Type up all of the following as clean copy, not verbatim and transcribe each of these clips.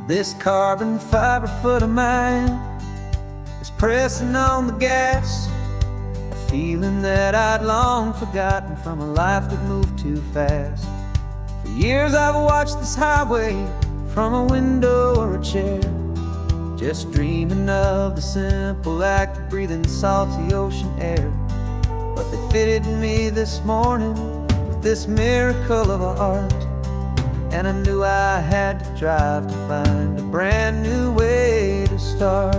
This carbon fiber foot of mine is pressing on the gas, a feeling that I'd long forgotten from a life that moved too fast. For years I've watched this highway from a window or a chair, just dreaming of the simple act of breathing salty ocean air. But they fitted me this morning with this miracle of art, and I knew I had to drive to find a brand new way to start.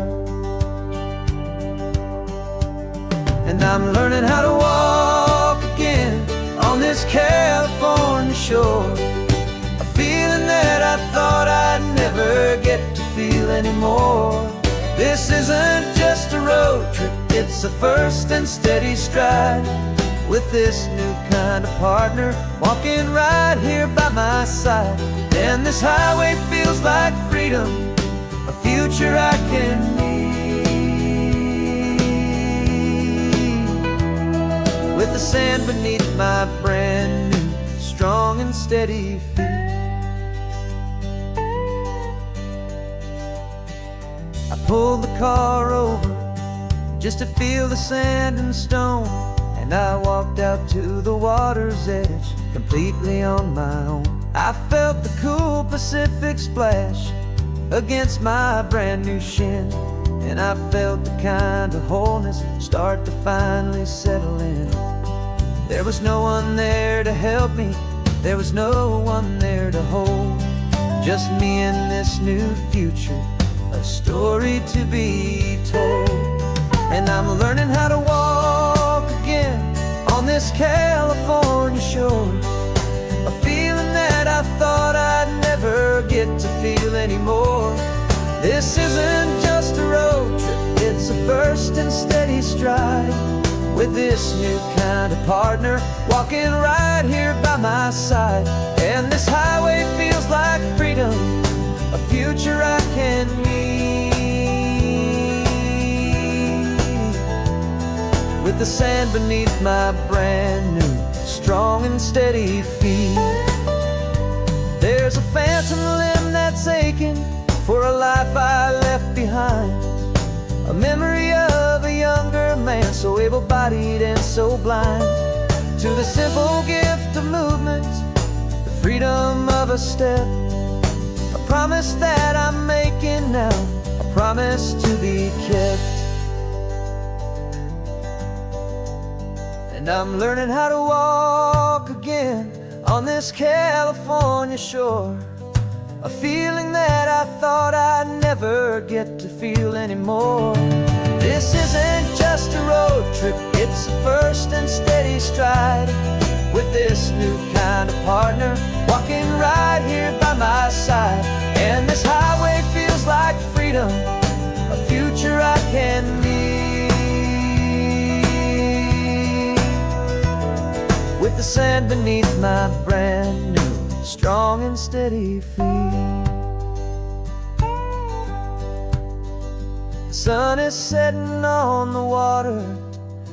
And I'm learning how to walk again on this California shore, a feeling that I thought I'd never get to feel anymore. This isn't just a road trip, it's a first and steady stride, with this new kind of partner walking right here by my side. And this highway feels like freedom, a future I can need, with the sand beneath my brand new strong and steady feet. I pulled the car over just to feel the sand and stone, and I walked out to the water's edge completely on my own. I felt the cool Pacific splash against my brand new shin, and I felt the kind of wholeness start to finally settle in. There was no one there to help me, there was no one there to hold, just me and this new future, a story to be told. And I'm learning how to walk again on this California shore, a feeling that I thought I'd never get to feel anymore. This isn't just a road trip, it's a first and steady stride, with this new kind of partner walking right here by my side. And this highway feels like freedom, a future I can need, with the sand beneath my brand new strong and steady feet. There's a phantom limb that's aching for a life I left behind, a memory of a younger man so able-bodied and so blind, to the simple gift of movement, the freedom of a step, a promise that I'm making now, a promise to be kept. And I'm learning how to walk again on this California shore, a feeling that I thought I'd never get to feel anymore. This isn't just a road trip, it's a first and steady stride, with this new kind of partner walking right here by my side. And this highway feels like freedom, a future I can need, with the sand beneath my brand new strong and steady feet. The sun is setting on the water,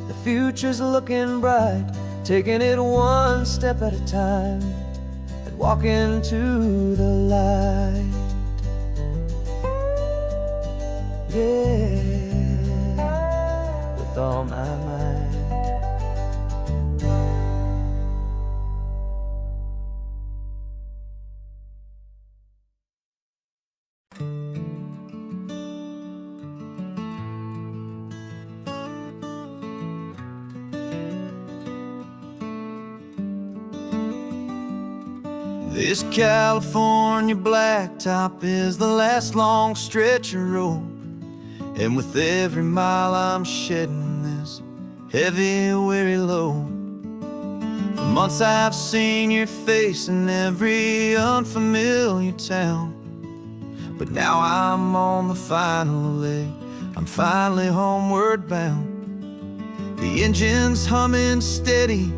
the future's looking bright, taking it one step at a time and walking to the light. Yeah, with all my might. This California blacktop is the last long stretch of road, and with every mile I'm shedding this heavy, weary load. For months I've seen your face in every unfamiliar town, but now I'm on the final leg, I'm finally homeward bound. The engine's humming steady,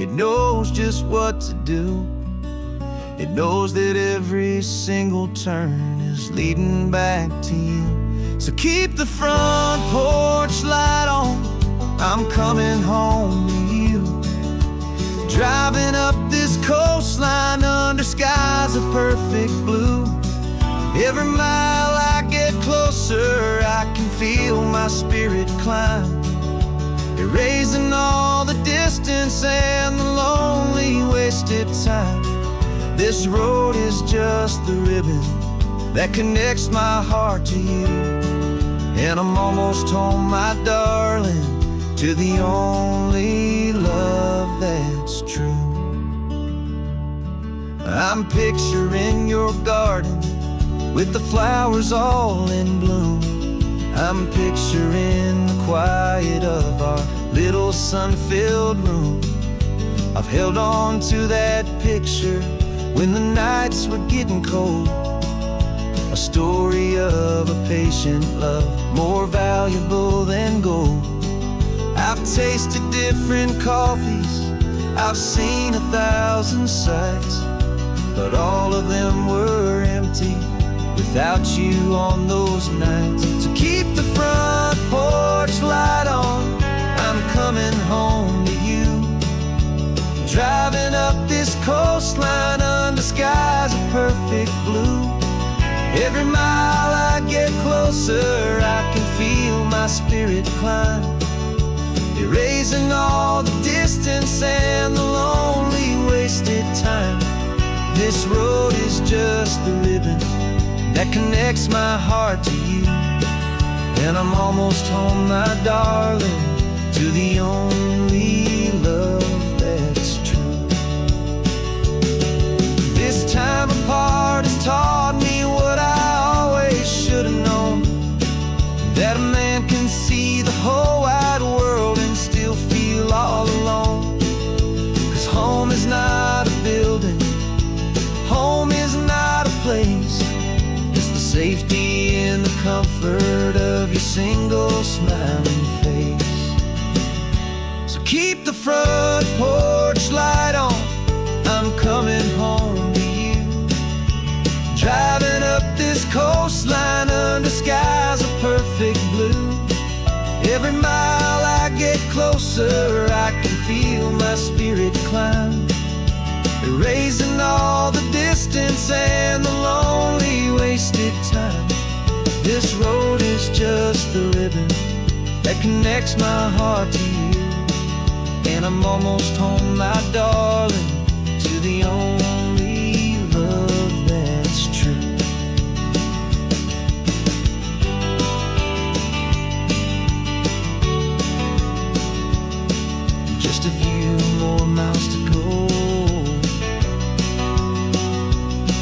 it knows just what to do. It knows that every single turn is leading back to you. So keep the front porch light on, I'm coming home to you. Driving up this coastline under skies of perfect blue, Every mile I get closer, I can feel my spirit climb, erasing all the distance and the lonely wasted time. This road is just the ribbon that connects my heart to you, and I'm almost home, my darling, to the only love that's true. I'm picturing your garden with the flowers all in bloom. I'm picturing the quiet of our little sun-filled room. I've held on to that picture when the nights were getting cold, a story of a patient love, more valuable than gold. I've tasted different coffees, I've seen 1,000 sights, but all of them were empty without you on those nights. So keep the front porch light on, I'm coming home to you. Driving up this coastline under skies of perfect blue. Every mile I get closer, I can feel my spirit climb, erasing all the distance and the lonely wasted time. This road is just the ribbon that connects my heart to you, and I'm almost home, my darling, to the only love that's true. This time apart has taught me what I always should have known, that a man can see the whole wide world and still feel all alone. 'Cause home is not a building, home is not a place, it's the safety and the comfort of your single smiling face. So keep the front porch light on, I'm coming home to you. Driving up this coastline under skies of perfect blue. Every mile I get closer, I can feel my spirit climb, erasing all the distance and the lonely wasted time. This road is just the ribbon that connects my heart to you, and I'm almost home, my darling, to the only love that's true. Just a few more miles to go,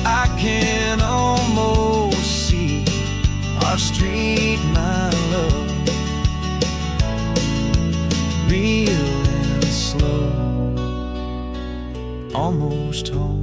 I can almost see our street, my love, real and slow, almost home.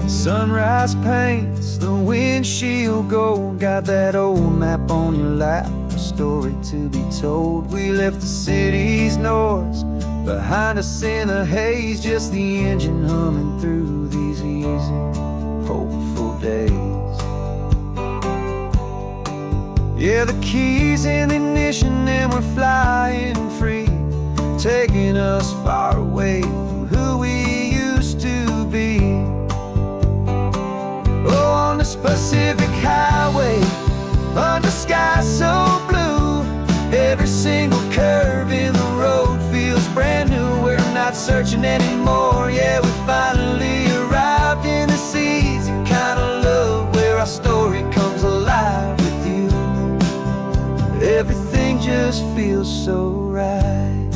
Sunrise paints the windshield gold, got that old map on your lap, a story to be told. We left the city's noise behind us in the haze, just the engine humming through these easy, hopeful days. Yeah, the keys in the ignition and we're flying free, taking us far away from who we used to be. Oh, on this Pacific highway, under skies so blue, every single curve in the road feels brand new. We're not searching anymore, yeah, we finally arrived in this easy kind of love, where our story comes alive with you. Everything just feels so right.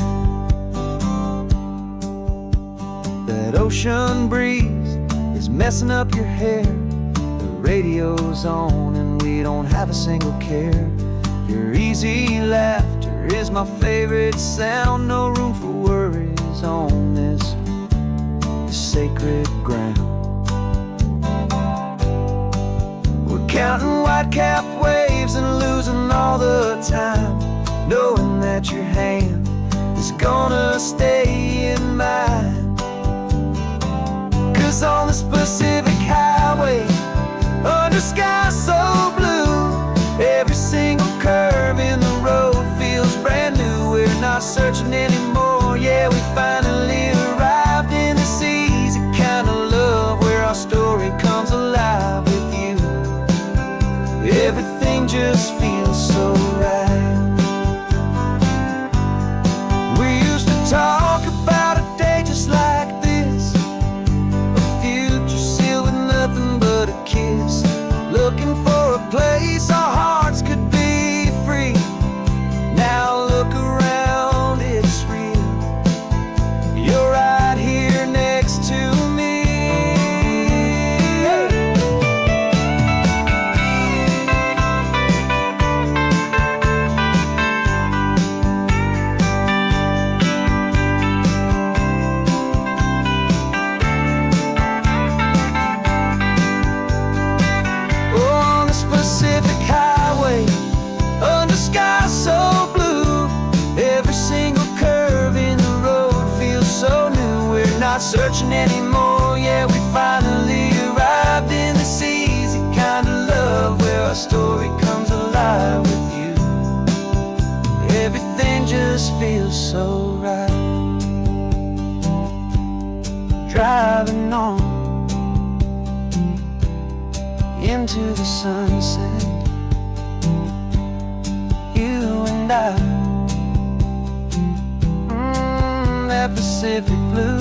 That ocean breeze is messing up your hair, radio's on and we don't have a single care. Your easy laughter is my favorite sound, no room for worries on this sacred ground. We're counting white-capped waves and losing all the time, knowing that your hand is gonna stay in mine. 'Cause on this Pacific highway, under skies so blue, every single curve in the road feels brand new. We're not searching anymore, yeah, we finally arrived in this easy kind of love where our story comes alive with you. Everything just feels so right. We used to talk about a day just like this, a future sealed with nothing but a kiss, looking for a place our hearts could be free. Now look around, it's real. You're right here next to me. On this Pacific highway, under skies so blue, every single curve in the road feels so new. We're not searching anymore, yeah, we finally arrived in this easy kind of love where our story comes alive with you. Everything just feels so right. Driving on into the sunset, you and I, that Pacific blue.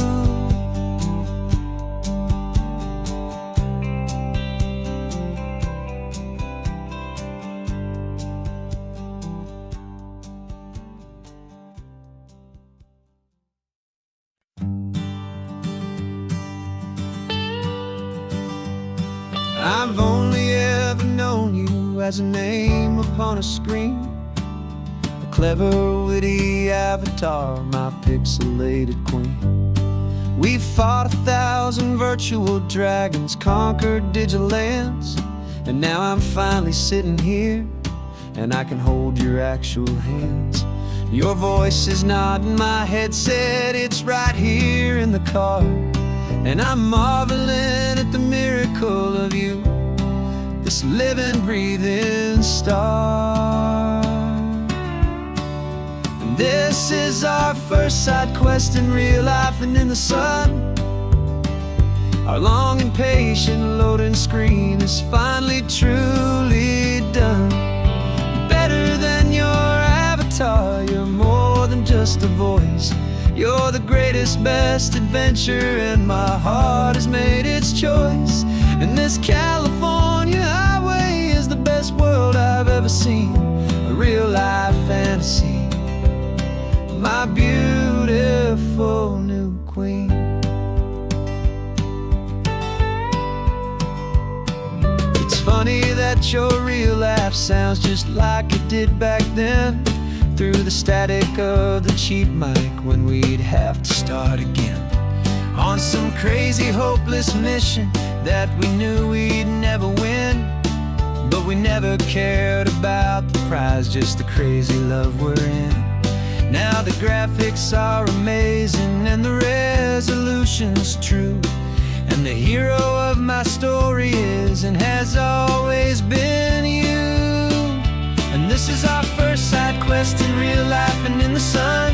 I've only ever known you as a name upon a screen, a clever, witty avatar, my pixelated queen. We've fought 1,000 virtual dragons, conquered digital lands, and now I'm finally sitting here, and I can hold your actual hands. Your voice is not in my headset, it's right here in the car, and I'm marveling at the miracle of you, this living, breathing star. And this is our first side quest in real life and in the sun. Our long and patient loading screen is finally truly done. You're better than your avatar, you're more than just a voice. You're the greatest, best adventure, and my heart has made its choice. And this California highway is the best world I've ever seen, a real-life fantasy, my beautiful new queen. It's funny that your real life sounds just like it did back then, through the static of the cheap mic when we'd have to start again, on some crazy hopeless mission that we knew we'd never win. But we never cared about the prize, just the crazy love we're in. Now the graphics are amazing and the resolution's true, and the hero of my story is and has always been you. And this is our first side quest in real life and in the sun.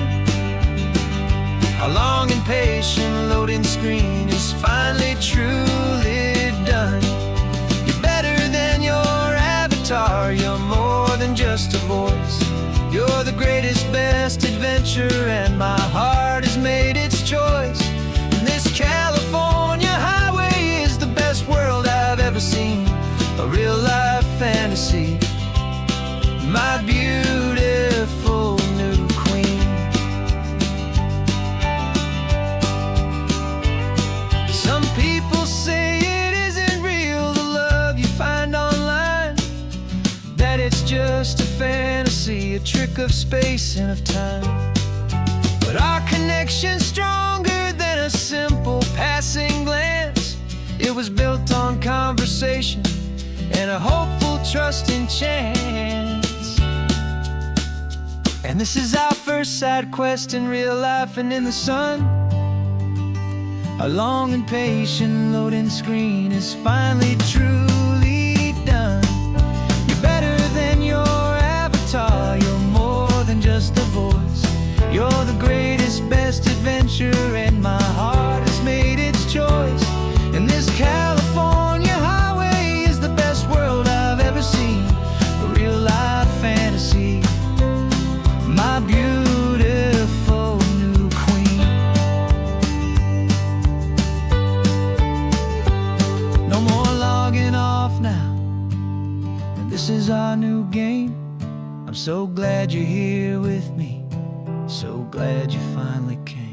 Our long and patient loading screen is finally truly done. You're better than your avatar, you're more than just a voice. You're the greatest, best adventure, and my heart has made its choice. And this California highway is the best world I've ever seen, a real-life fantasy, my beautiful new queen. Some people say it isn't real, the love you find online, that it's just a fantasy, a trick of space and of time. But our connection's stronger than a simple passing glance. It was built on conversation and a hopeful, trusting chance. And this is our first side quest in real life and in the sun. Our long and patient loading screen is finally truly done. You're better than your avatar, you're more than just a voice. You're the greatest, best adventure, and my heart has made its choice. And this California highway is the best world I've ever seen. A real life fantasy, my beautiful new queen. No more logging off now, and this is our new game. I'm so glad you're here with me, so glad you finally came.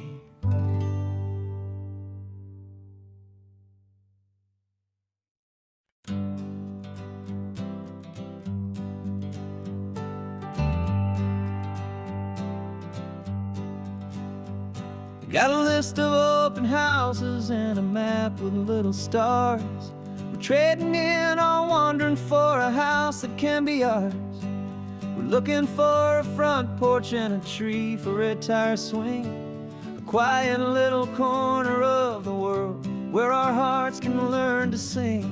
Got a list of open houses and a map with little stars. We're trading in or wandering for a house that can be ours. We're looking for a front porch and a tree for a tire swing. A quiet little corner of the world where our hearts can learn to sing.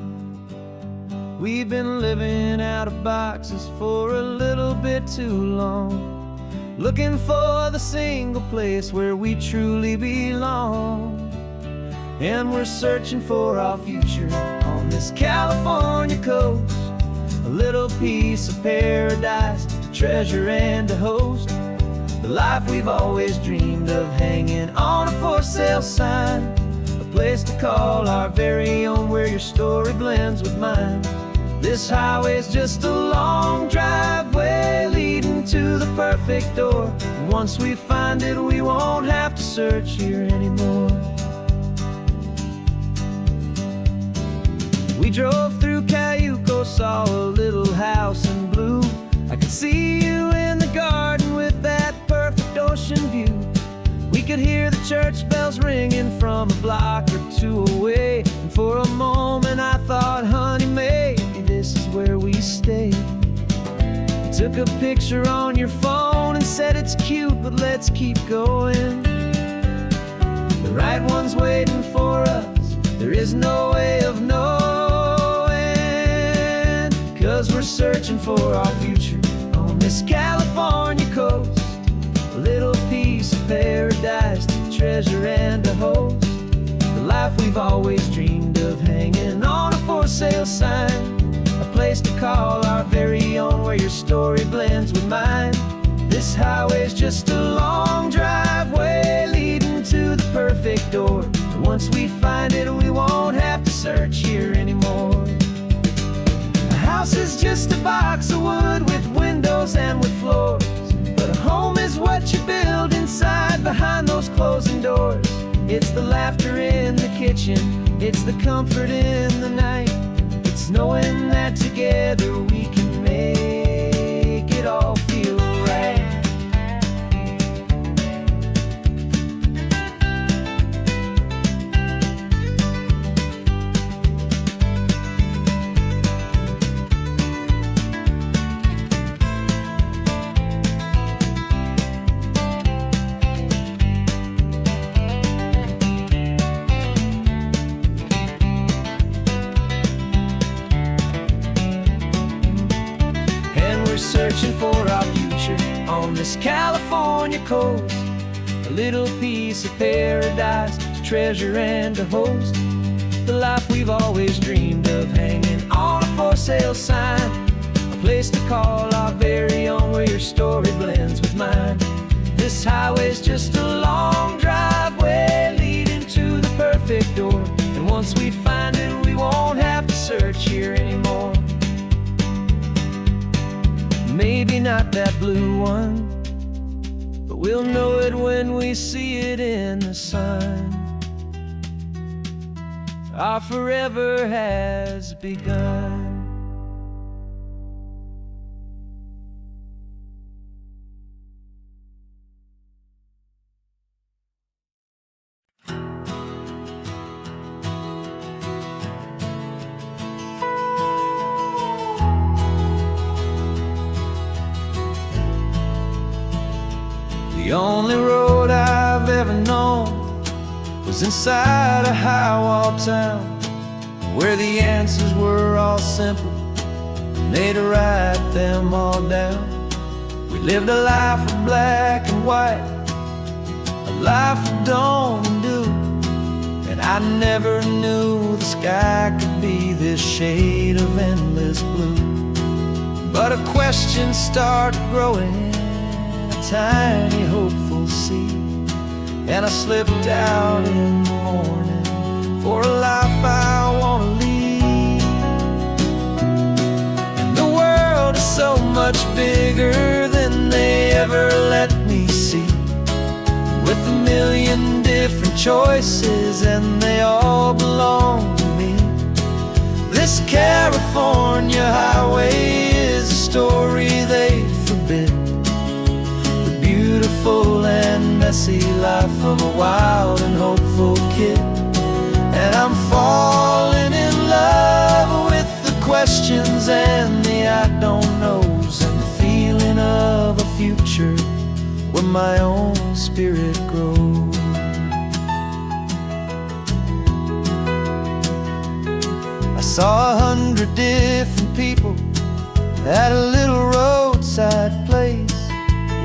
We've been living out of boxes for a little bit too long, looking for the single place where we truly belong. And we're searching for our future on this California coast, a little piece of paradise to treasure and to host. The life we've always dreamed of, hanging on a for sale sign, a place to call our very own, where your story blends with mine. This highway's just a long driveway leading to the perfect door. And once we find it, we won't have to search here anymore. We drove through Cayuco, saw a little house in blue. I could see you in the garden with that perfect ocean view. We could hear the church bells ringing from a block or two away. And for a moment I thought, honey, maybe this is where we stay. You took a picture on your phone and said it's cute, but let's keep going. The right one's waiting for us, there is no way of knowing. 'Cause we're searching for our future on this California coast, a little piece of paradise to treasure and to host. The life we've always dreamed of, hanging on a for sale sign, a place to call our very own, where your story blends with mine. This highway's just a long driveway leading to the perfect door. And once we find it, we won't have to search here anymore. A house is just a box of wood with windows and with floors, but a home is what you build inside behind those closing doors. It's the laughter in the kitchen, it's the comfort in the night, it's knowing that together we can make it all feel right. Searching for our future on this California coast, a little piece of paradise to treasure and to host. The life we've always dreamed of, hanging on a for sale sign, a place to call our very own, where your story blends with mine. This highway's just a long driveway leading to the perfect door. And once we find it, we won't have to search here anymore. Maybe not that blue one, but we'll know it when we see it in the sun. Our forever has begun. The only road I've ever known was inside a high-wall town, where the answers were all simple, and they'd write them all down. We lived a life of black and white, a life of dawn and dew, and I never knew the sky could be this shade of endless blue. But a question started growing, a tiny hopeful seed, and I slipped out in the morning for a life I want to lead. And the world is so much bigger than they ever let me see, with a million different choices and they all belong to me. This California highway is a story they forbid, the beautiful and messy life of a wild and hopeful kid. And I'm falling in love with the questions and the I don't knows, and the feeling of a future where my own spirit grows. I saw 100 different people at a little roadside place,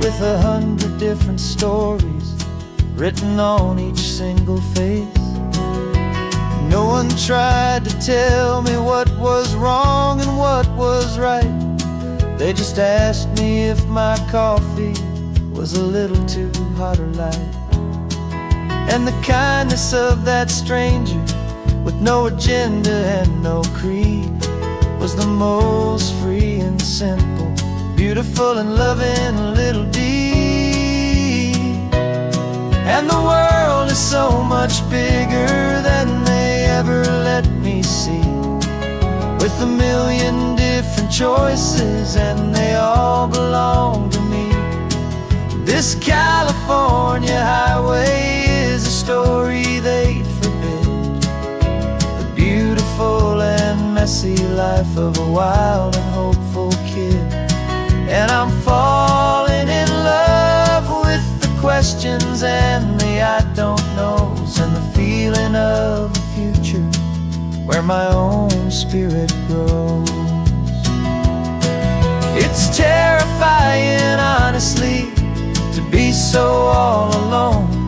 with 100 different stories written on each single face. No one tried to tell me what was wrong and what was right. They just asked me if my coffee was a little too hot or light. And the kindness of that stranger, with no agenda and no creed, was the most free and simple, beautiful and loving little deed. And the world is so much bigger than they ever let me see, with a million different choices and they all belong to me. This California highway is a story they'd forbid, the beautiful and messy life of a wild and hopeful kid. And I'm falling in love with the questions and the I don't knows, and the feeling of a future where my own spirit grows. It's terrifying, honestly, to be so all alone,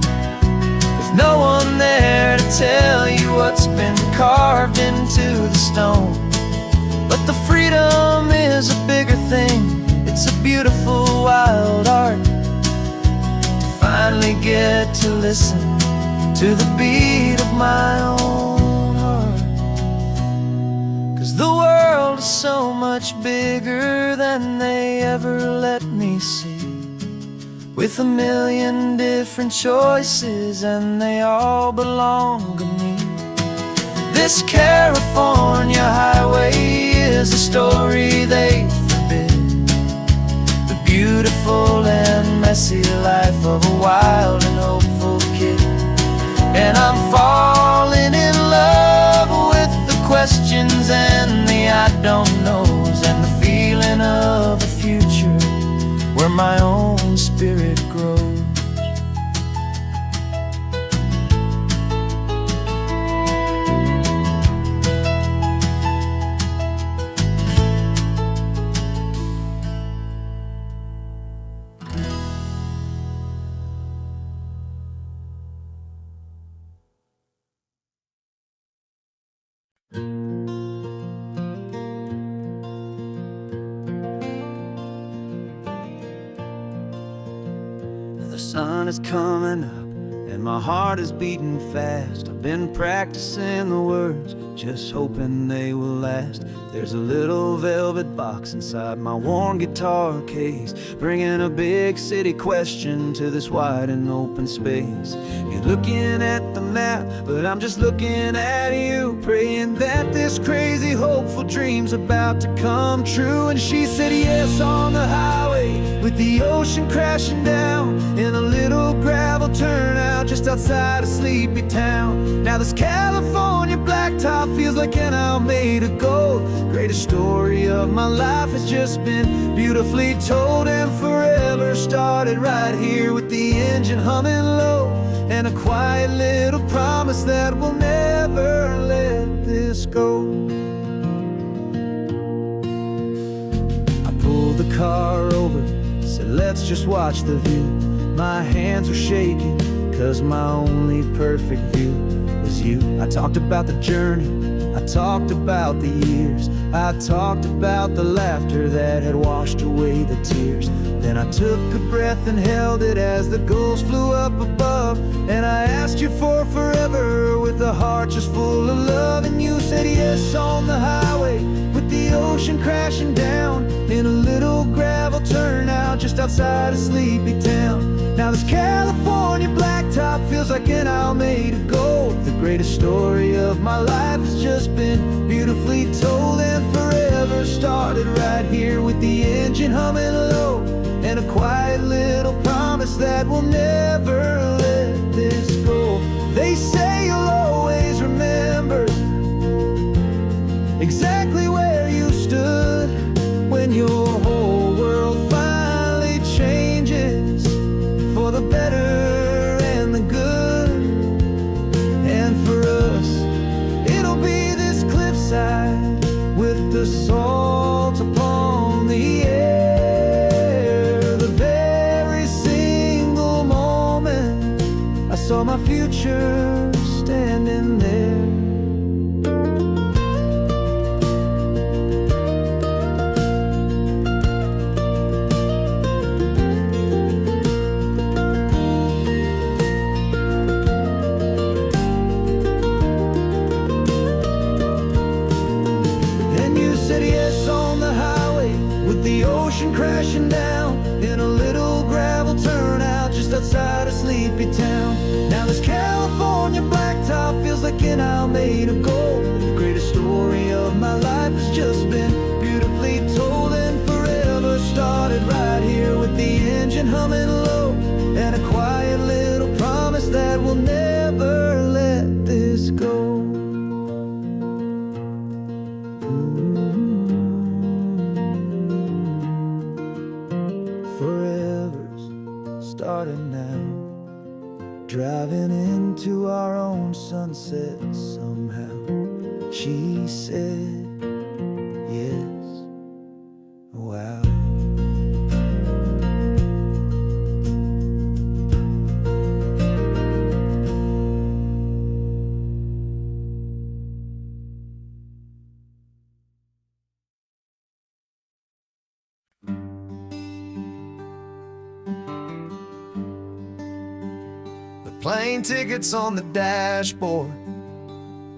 with no one there to tell you what's been carved into the stone. But the freedom is a bigger thing, it's a beautiful wild art, to finally get to listen to the beat of my own heart. 'Cause the world is so much bigger than they ever let me see, with a million different choices and they all belong to me. This California highway is a story they forbid, the beautiful and messy life of a wild and hopeful kid. And I'm falling in love with the questions and the I don't knows, and the feeling of a future where my own spirit grows. The sun is coming up and my heart is beating fast. I've been practicing the words, just hoping they will last. There's a little velvet box inside my worn guitar case, bringing a big city question to this wide and open space. You're looking at the map, but I'm just looking at you, praying that this crazy hopeful dream's about to come true. And she said yes on the highway, with the ocean crashing down in a little gravel turnout just outside a sleepy town. Now this California black blacktop feels like an owl made of gold. Greatest story of my life has just been beautifully told, and forever started right here with the engine humming low, and a quiet little promise that we'll never let this go. I pulled the car over, said let's just watch the view. My hands were shaking, cause my only perfect view was you. I talked about the journey, I talked about the years, I talked about the laughter that had washed away the tears. Then I took a breath and held it as the gulls flew up above, and I asked you for forever with a heart just full of love. And you said yes on the highway with the ocean crashing down in a little gravel turnout just outside of sleepy town. Now this California blacktop feels like an owl made of gold. The greatest story of my life has just been beautifully told, and forever started right here with the engine humming low, and a quiet little promise that we'll never let this go. They say you'll always remember exactly where you stood when your whole world finally changes for the better and the good. And for us, it'll be this cliffside with the salt upon the air. The very single moment I saw my future standing there. Crashing down in a little gravel turnout just outside of sleepy town. Now this California blacktop feels like an owl made of gold. The greatest story of my life has just been beautifully told, and forever started right here with the engine humming low, and a quiet little promise that we'll never let this go. Starting now, driving into our own sunset somehow. She said yes, wow. Plane tickets on the dashboard,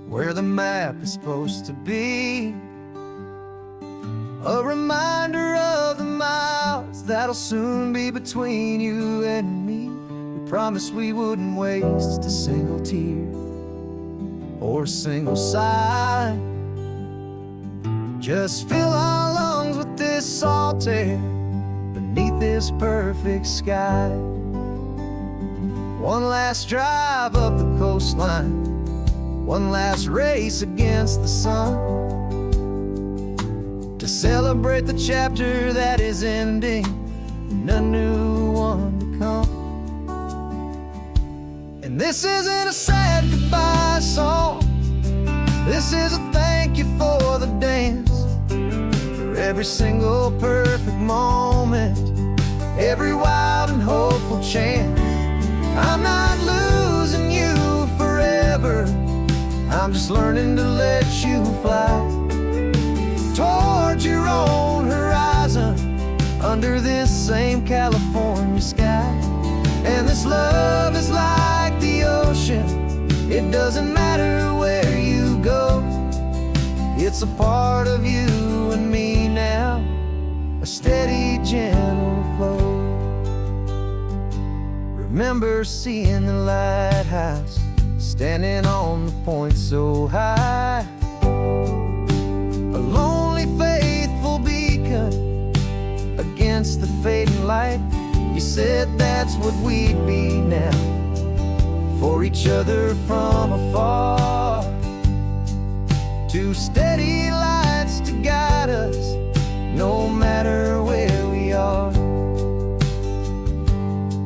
where the map is supposed to be. A reminder of the miles that'll soon be between you and me. We promised we wouldn't waste a single tear or a single sigh. Just fill our lungs with this salt air beneath this perfect sky. One last drive up the coastline, one last race against the sun, to celebrate the chapter that is ending and a new one to come. And this isn't a sad goodbye song, this is a thank you for the dance, for every single perfect moment, every wild and hopeful chance. I'm not losing you forever, I'm just learning to let you fly toward your own horizon under this same California sky. And this love is like the ocean, it doesn't matter where you go, it's a part of you and me now, a steady, gentle flow. Remember seeing the lighthouse, standing on the point so high, a lonely, faithful beacon against the fading light. You said that's what we'd be now, for each other from afar. two steady lights to guide us, no matter where we are.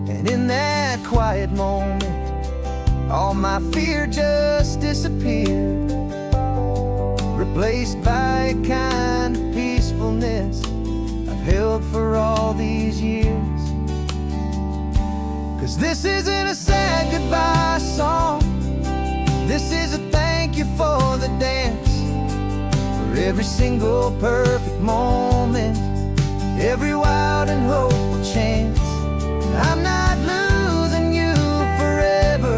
And in that quiet moment, all my fear just disappeared, replaced by a kind of peacefulness I've held for all these years. 'Cause this isn't a sad goodbye song, this is a thank you for the dance, for every single perfect moment, every wild and hopeful chance. I'm not losing you forever,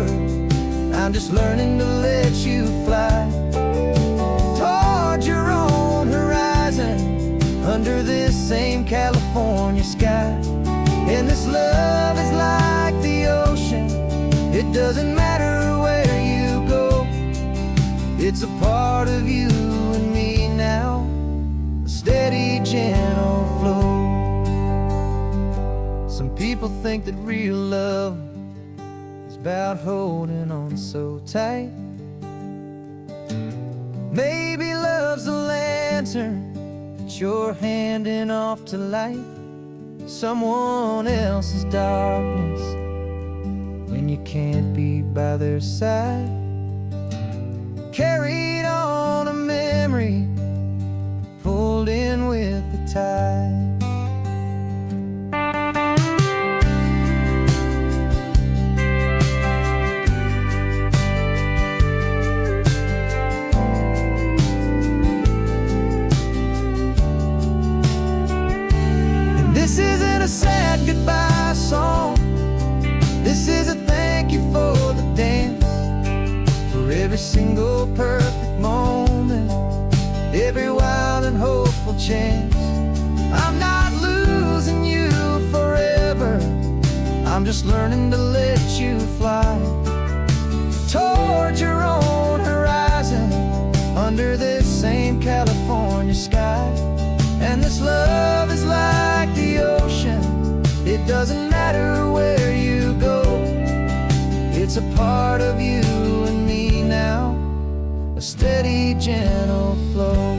I'm just learning to let you fly toward your own horizon, under this same California sky. And this love is like the ocean, it doesn't matter where you go, it's a part of you and me now, a steady, gentle flow. Some people think that real love is about holding on so tight. Maybe love's a lantern that you're handing off to light someone else's darkness when you can't be by their side. Carried on a memory, pulled in with the tide. This isn't a sad goodbye song, this is a thank you for the dance, for every single perfect moment, every wild and hopeful chance. I'm not losing you forever, I'm just learning to let you fly toward your own horizon, under this same California sky. And this love is like the ocean, it doesn't matter where you go, it's a part of you and me now, a steady, gentle flow.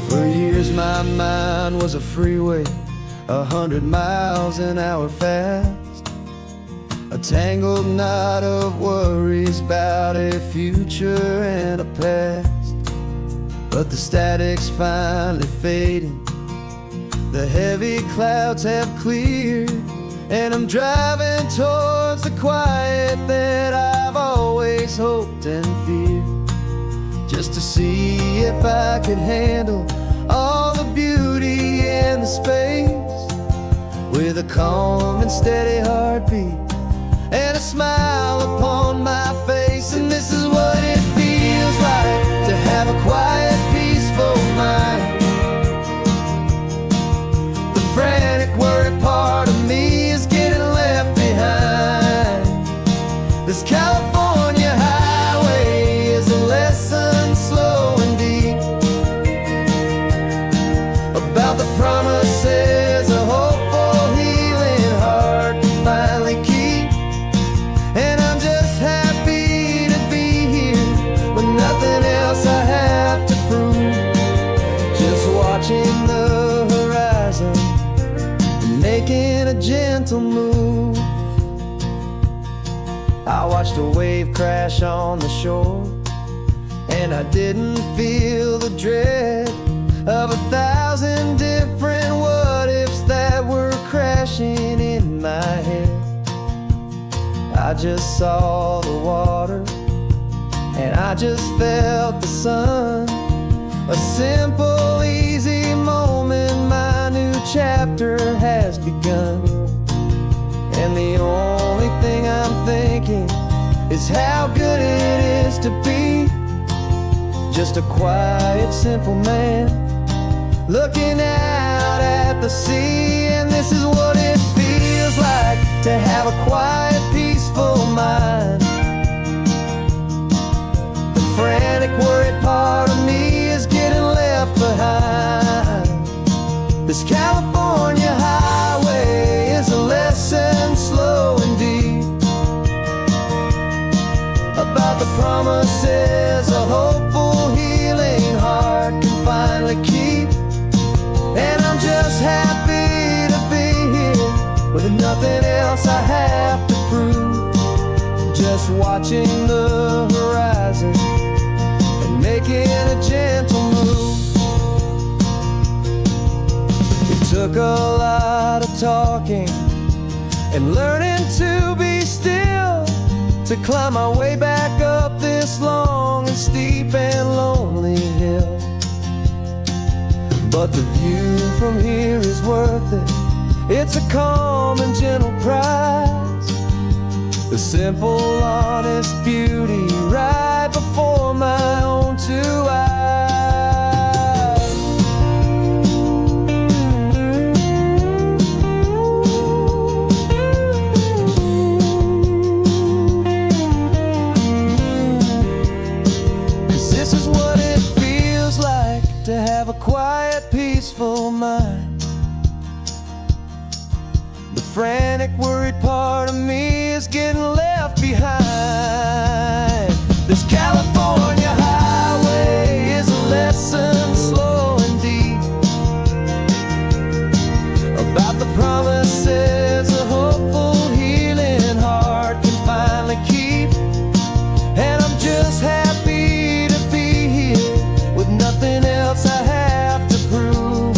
For years my mind was a freeway, 100 miles an hour fast, a tangled knot of worries about a future and a past. But the static's finally fading, the heavy clouds have cleared, and I'm driving towards the quiet that I've always hoped and feared, just to see if I could handle all the beauty and the space, with a calm and steady heartbeat and a smile upon my face. And this is what it feels like to have a quiet, peaceful mind. The frantic, worried part of me is getting left behind. This California highway is a lesson slow and deep about the promises a hopeful, healing heart can finally keep. And I'm just happy to be here with nothing else I have to prove, just watching the horizon and making a gentle move. I watched a wave crash on the shore, and I didn't feel the dread of 1,000 different what-ifs that were crashing in my head. I just saw the water, and I just felt the sun, a simple, easy moment, my new chapter has begun. And the only thing I'm thinking is how good it is to be just a quiet, simple man looking out at the sea. And this is what it feels like to have a quiet, peaceful This California highway is a lesson slow and deep about the promises a hopeful, healing heart can finally keep. And I'm just happy to be here with nothing else I have to prove, just watching the horizon and making a gentle move. It took a lot of talking and learning to be still to climb my way back up this long and steep and lonely hill. But the view from here is worth it. It's a calm and gentle prize, the simple, honest beauty right before my own two eyes. 'Cause this is what it feels like to have a quiet, peaceful mind. The frantic, worried part of me is getting left behind. This California highway is a lesson slow and deep about the promises a hopeful, healing heart can finally keep. And I'm just happy to be here with nothing else I have to prove,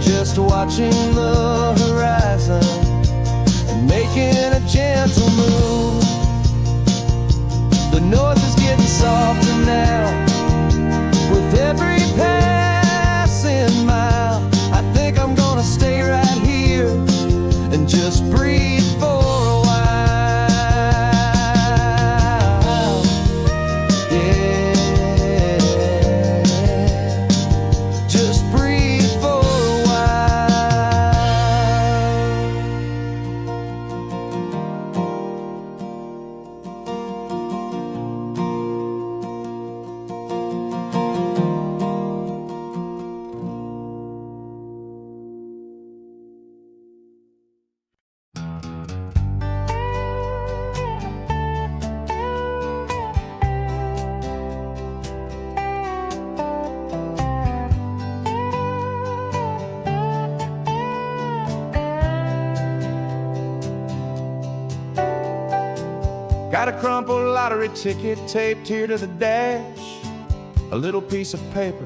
just watching the horizon and making a gentle move. The noise is getting softer now with every passing mile. I think I'm gonna stay right here and just breathe for a while. Yeah, just breathe for a while. Got a crumpled lottery ticket taped here to the dash, a little piece of paper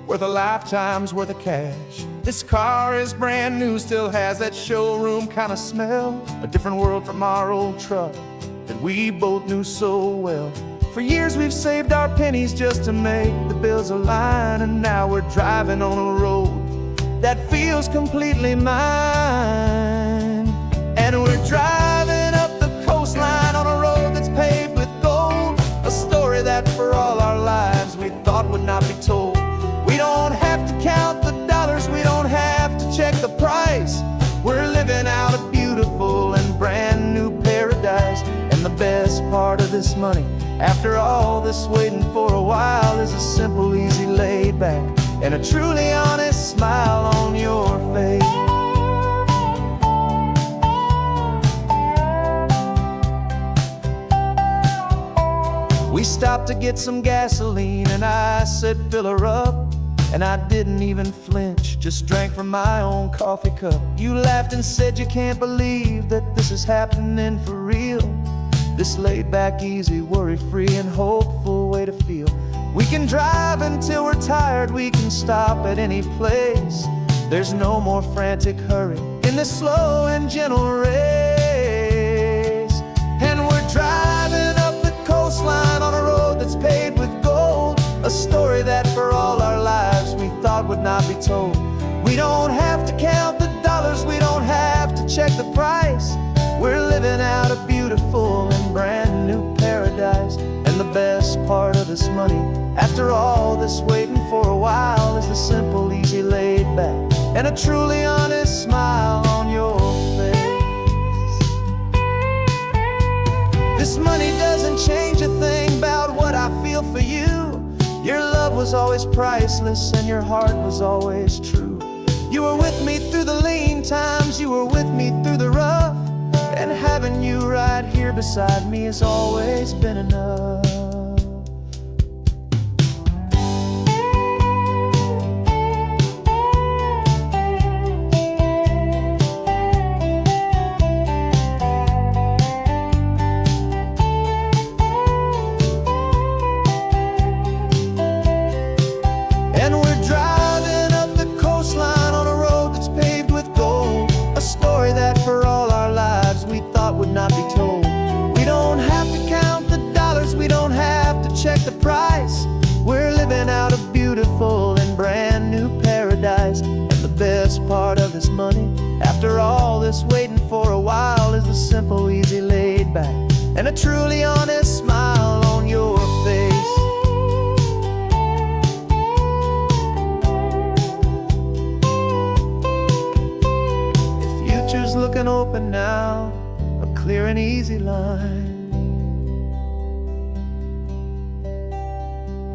worth a lifetime's worth of cash. This car is brand new, still has that showroom kind of smell, a different world from our old truck that we both knew so well. For years we've saved our pennies just to make the bills align, and now we're driving on a road that feels completely mine. And we're driving up the coastline on a road that's paved with gold, a story that for all our lives we thought would not be told. We don't have to count the dollars, we don't have to check the price. We're living out a beautiful and brand new paradise. And the best part of this money, after all this waiting for a while, is a simple, easy, laid back and a truly honest smile on your face. We stopped to get some gasoline and I said fill her up, and I didn't even flinch, just drank from my own coffee cup. You laughed and said you can't believe that this is happening for real. This laid back, easy, worry-free and hopeful way to feel. We can drive until we're tired, we can stop at any place. There's no more frantic hurry in this slow and gentle race. And we're driving up the coastline on a road that's paved with gold, a story that for all our lives we thought would not be told. We don't have to count the dollars, we don't have to check the price. We're living out a beautiful and brand new paradise. And the best part of this money, after all this waiting for a while, is the simple, easy, laid back and a truly honest smile on your face. This money doesn't change a thing about what I feel for you. Your love was always priceless and your heart was always true. You were with me through the lean times, you were with me through the rough, and having you right here beside me has always been enough. And we're driving up the coastline on a road that's paved with gold, a story that for all our lives we thought would not be told. We don't have to count the dollars, we don't have to check the price. We're living out a beautiful and brand new paradise. And the best part of this money, after all this waiting for a while, is the simple, easy, laid back, and a truly honest smile on your face. Looking open now, a clear and easy line.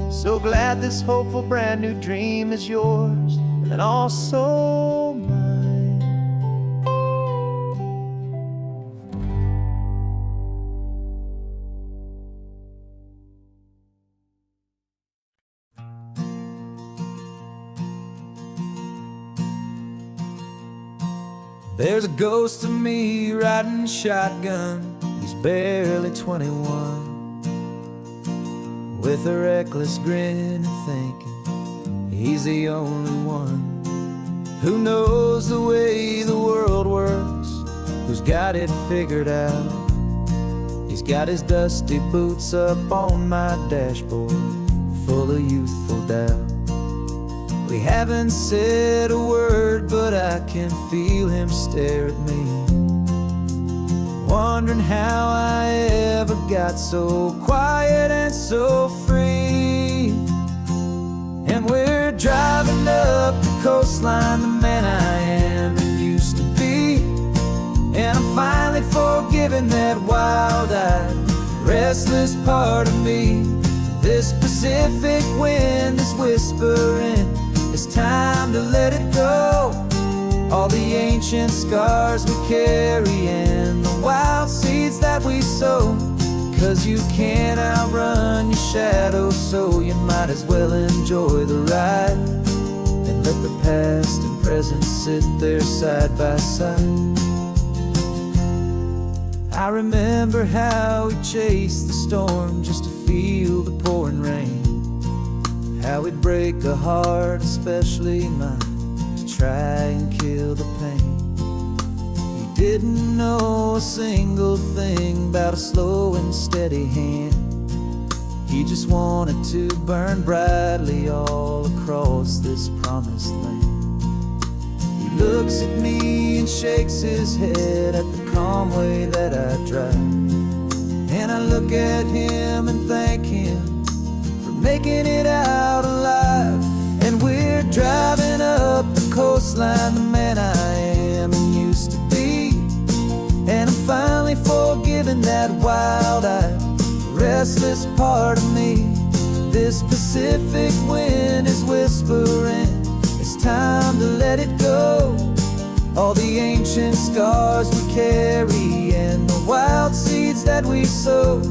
So glad this hopeful brand new dream is yours and also mine. There's a ghost of me riding shotgun. He's barely 21, with a reckless grin and thinking he's the only one who knows the way the world works, who's got it figured out. He's got his dusty boots up on my dashboard, full of youthful doubt. We haven't said a word, but I can feel him stare at me, wondering how I ever got so quiet and so free. And we're driving up the coastline, the man I am and used to be. And I'm finally forgiving that wild-eyed, restless part of me. This Pacific wind is whispering, it's time to let it go. All the ancient scars we carry and the wild seeds that we sow. 'Cause you can't outrun your shadow, so you might as well enjoy the ride and let the past and present sit there side by side. I remember how we chased the storm just to feel the pouring rain, how we'd break a heart, especially mine, to try and kill the pain. He didn't know a single thing about a slow and steady hand. He just wanted to burn brightly all across this promised land. He looks at me and shakes his head at the calm way that I drive, and I look at him and thank him for making it out alive. And we're driving up the coastline, the man I am and used to be. And I'm finally forgiving that wild-eyed, restless part of me. This Pacific wind is whispering, it's time to let it go. All the ancient scars we carry and the wild seeds that we sow.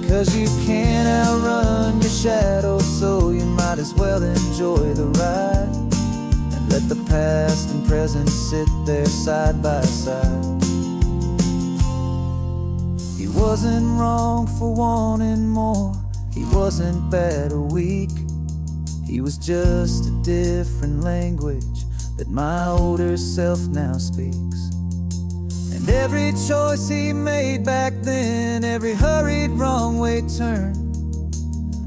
'Cause you can't outrun your shadow, so you might as well enjoy the ride and let the past and present sit there side by side. He wasn't wrong for wanting more, he wasn't bad or weak. He was just a different language that my older self now speaks. And every choice he made back then, every hurried wrong way turn,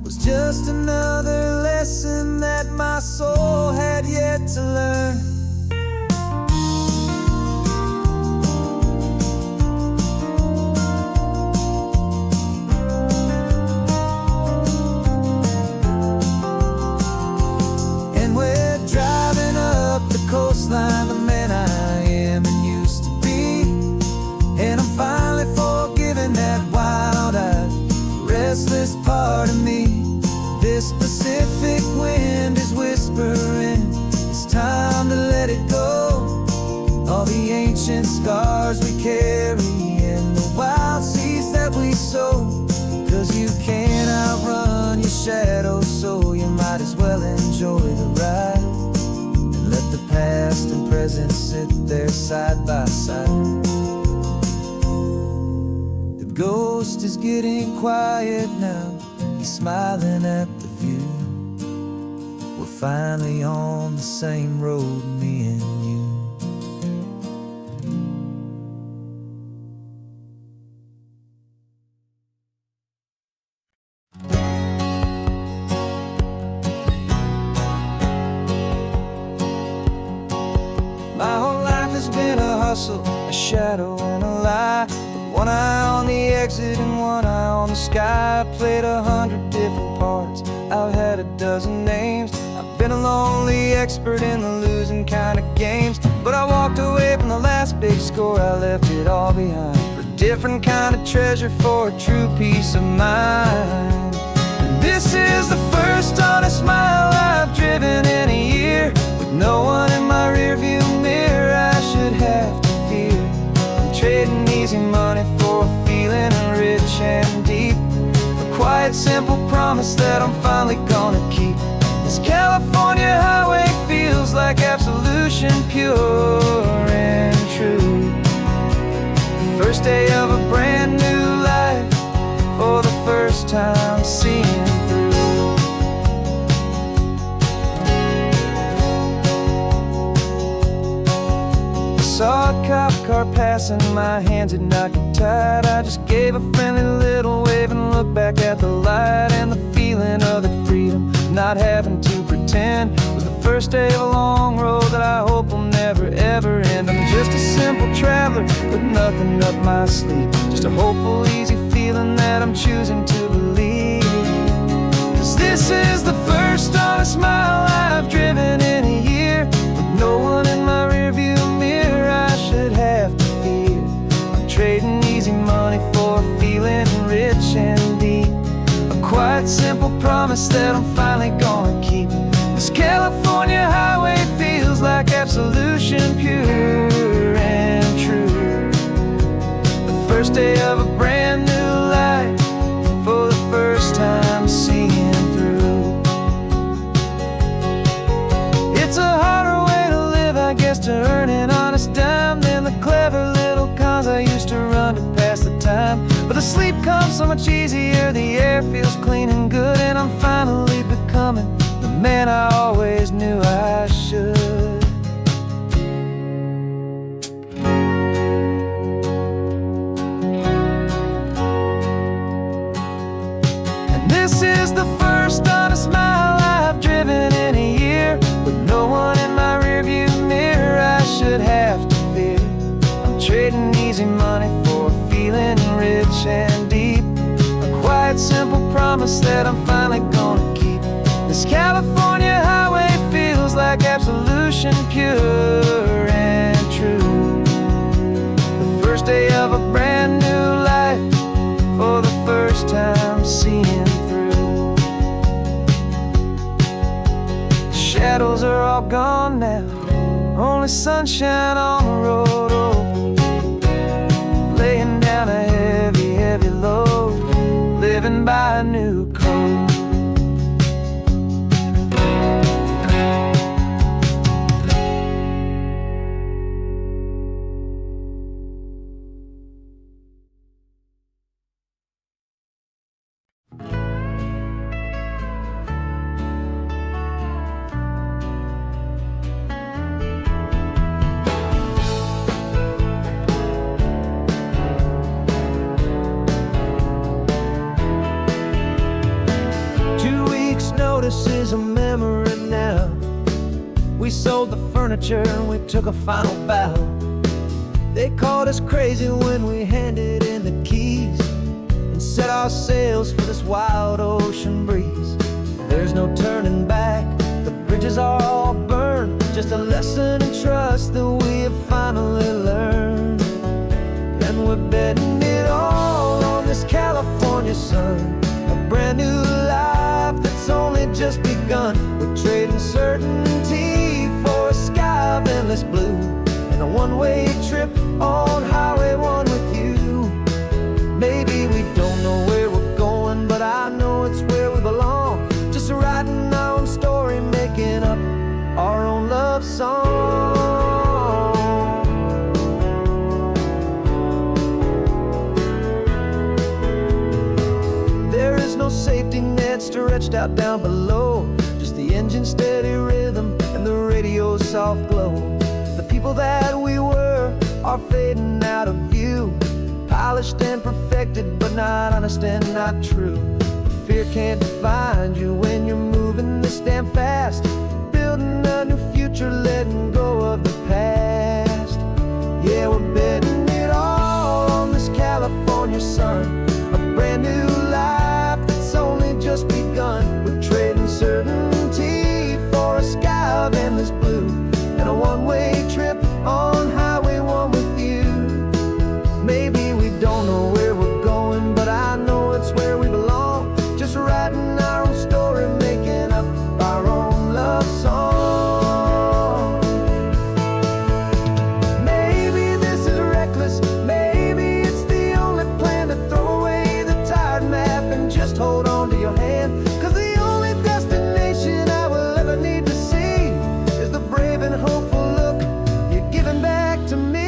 was just another lesson that my soul had yet to learn. And we're driving up the coastline, the man I am and used to be. And I'm finally forgiving that wild-eyed, restless part of me. This Pacific wind is whispering, it's time to let ancient scars we carry and the wild seeds that we sow. 'Cause you can't outrun your shadow, so you might as well enjoy the ride and let the past and present sit there side by side. The ghost is getting quiet now, he's smiling at the view. We're finally on the same road, me and you. My whole life has been a hustle, a shadow and a lie. With one eye on the exit and one eye on the sky. I've played 100 different parts, I've had a dozen names. I've been a lonely expert in the losing kind of games. But I walked away from the last big score, I left it all behind for a different kind of treasure, for a true peace of mind. And this is the first honest mile I've driven in a year, with no one in my rearview mirror I should have to fear. I'm trading easy money for a feeling rich and deep, a quiet simple promise that I'm finally gonna keep. This California highway feels like absolution, pure and true. The first day of a brand new life, for the first time seeing through. Saw a cop car passing, my hands had not got tied. I just gave a friendly little wave and looked back at the light. And the feeling of the freedom, not having to pretend, was the first day of a long road that I hope will never ever end. I'm just a simple traveler with nothing up my sleeve, just a hopeful easy feeling that I'm choosing to believe. 'Cause this is the first honest mile I've driven in a year, with no one in my rearview mirror I should have to fear. I'm trading easy money for a feeling rich and deep, a quiet simple promise that I'm finally gonna keep. This California highway feels like absolution, pure and true. The first day of a brand new life, for the first time seeing through. It's a harder way to live, I guess, to earn an honest dime than the clever little cons I used to run to pass the time. But the sleep comes so much easier, the air feels clean and good, and I'm finally becoming the man I always knew I should. And this is the first honest mile I've driven in a year, with no one in my rearview mirror I should have to fear. I'm trading easy money for a feeling rich and deep, a quiet simple promise that I'm finally gonna keep. This California highway feels like absolution, pure and true. The first day of a brand new life, for the first time seeing through. The shadows are all gone now, only sunshine on the road. Oh, laying down a heavy, heavy load, living by a new code. This is a memory now. We sold the furniture and we took a final bow. They called us crazy when we handed in the keys and set our sails for this wild ocean breeze. There's no turning back, the bridges are all burned, just a lesson in trust that we have finally learned. And we're betting it all on this California sun, a brand new life that's only just begun. We're trading certainty for a sky of endless blue, and one-way trip on Highway 1 with you. Maybe we don't know where we're going, but I know it's where we belong. Just writing our own story, making up our own love song. There is no safety net stretched out down below, just the engine's steady rhythm and the radio's soft glow. The people that we were are fading out of view, polished and perfected, but not honest and not true. Fear can't define you when you're moving this damn fast, building a new future, letting go of the past. Yeah, we're betting it all on this California sun, a brand new life that's only just begun. We're trading certainty for a sky of endless blue, and a one-way trip on Highway 1 with you. Maybe we don't know where we're going, but I know it's where we belong. Just writing our own story, making up our own love song. Maybe this is reckless, maybe it's the only plan to throw away the tired map and just hold on to your hand. 'Cause the only destination I will ever need to see is the brave and hopeful look you're giving back to me.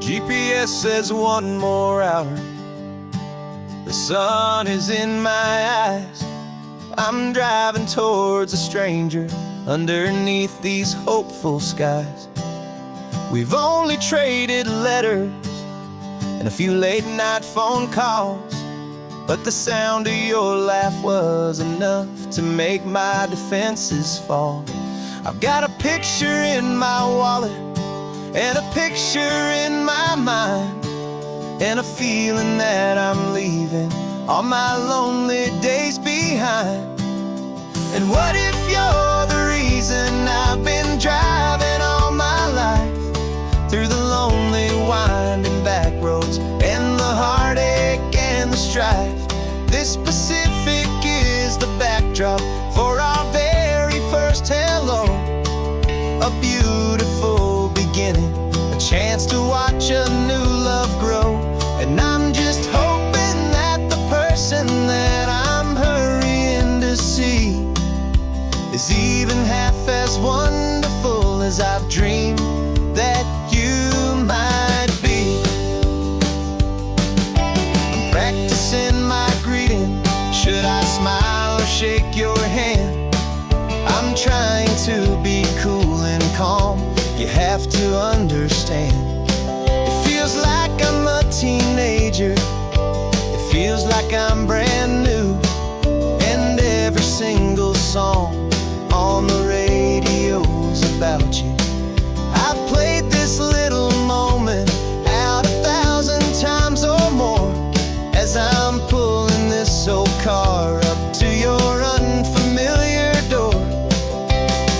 GPS says one more hour. The sun is in my eyes. I'm driving towards a stranger underneath these hopeful skies. We've only traded letters and a few late night phone calls, but the sound of your laugh was enough to make my defenses fall. I've got a picture in my wallet and a picture in my mind, and a feeling that I'm leaving all my lonely days behind. And what if you're the reason I've been driving all my life, through the lonely winding back roads and the heartache and the strife? This Pacific is the backdrop for our very first hello, a beautiful beginning, a chance to watch a new love grow. And I'm just hoping that the person that I'm hurrying to see is even half as wonderful as I've dreamed that you might be. I'm practicing my greeting. Should I smile or shake your hand? I'm trying to be cool and calm. You have to understand, it feels like I'm a teenager. It feels like I'm brand new, and every single song on the radio's about you. I've played this little moment out 1,000 times or more, as I'm pulling this old car up to your unfamiliar door.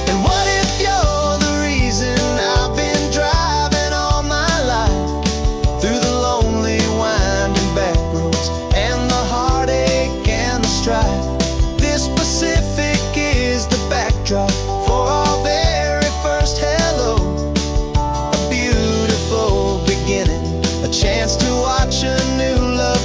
And what if you're the reason I've been driving all my life, through the lonely winding back roads and the heartache and the strife? This Pacific is the backdrop for our very first hello, a beautiful beginning, a chance to watch a new love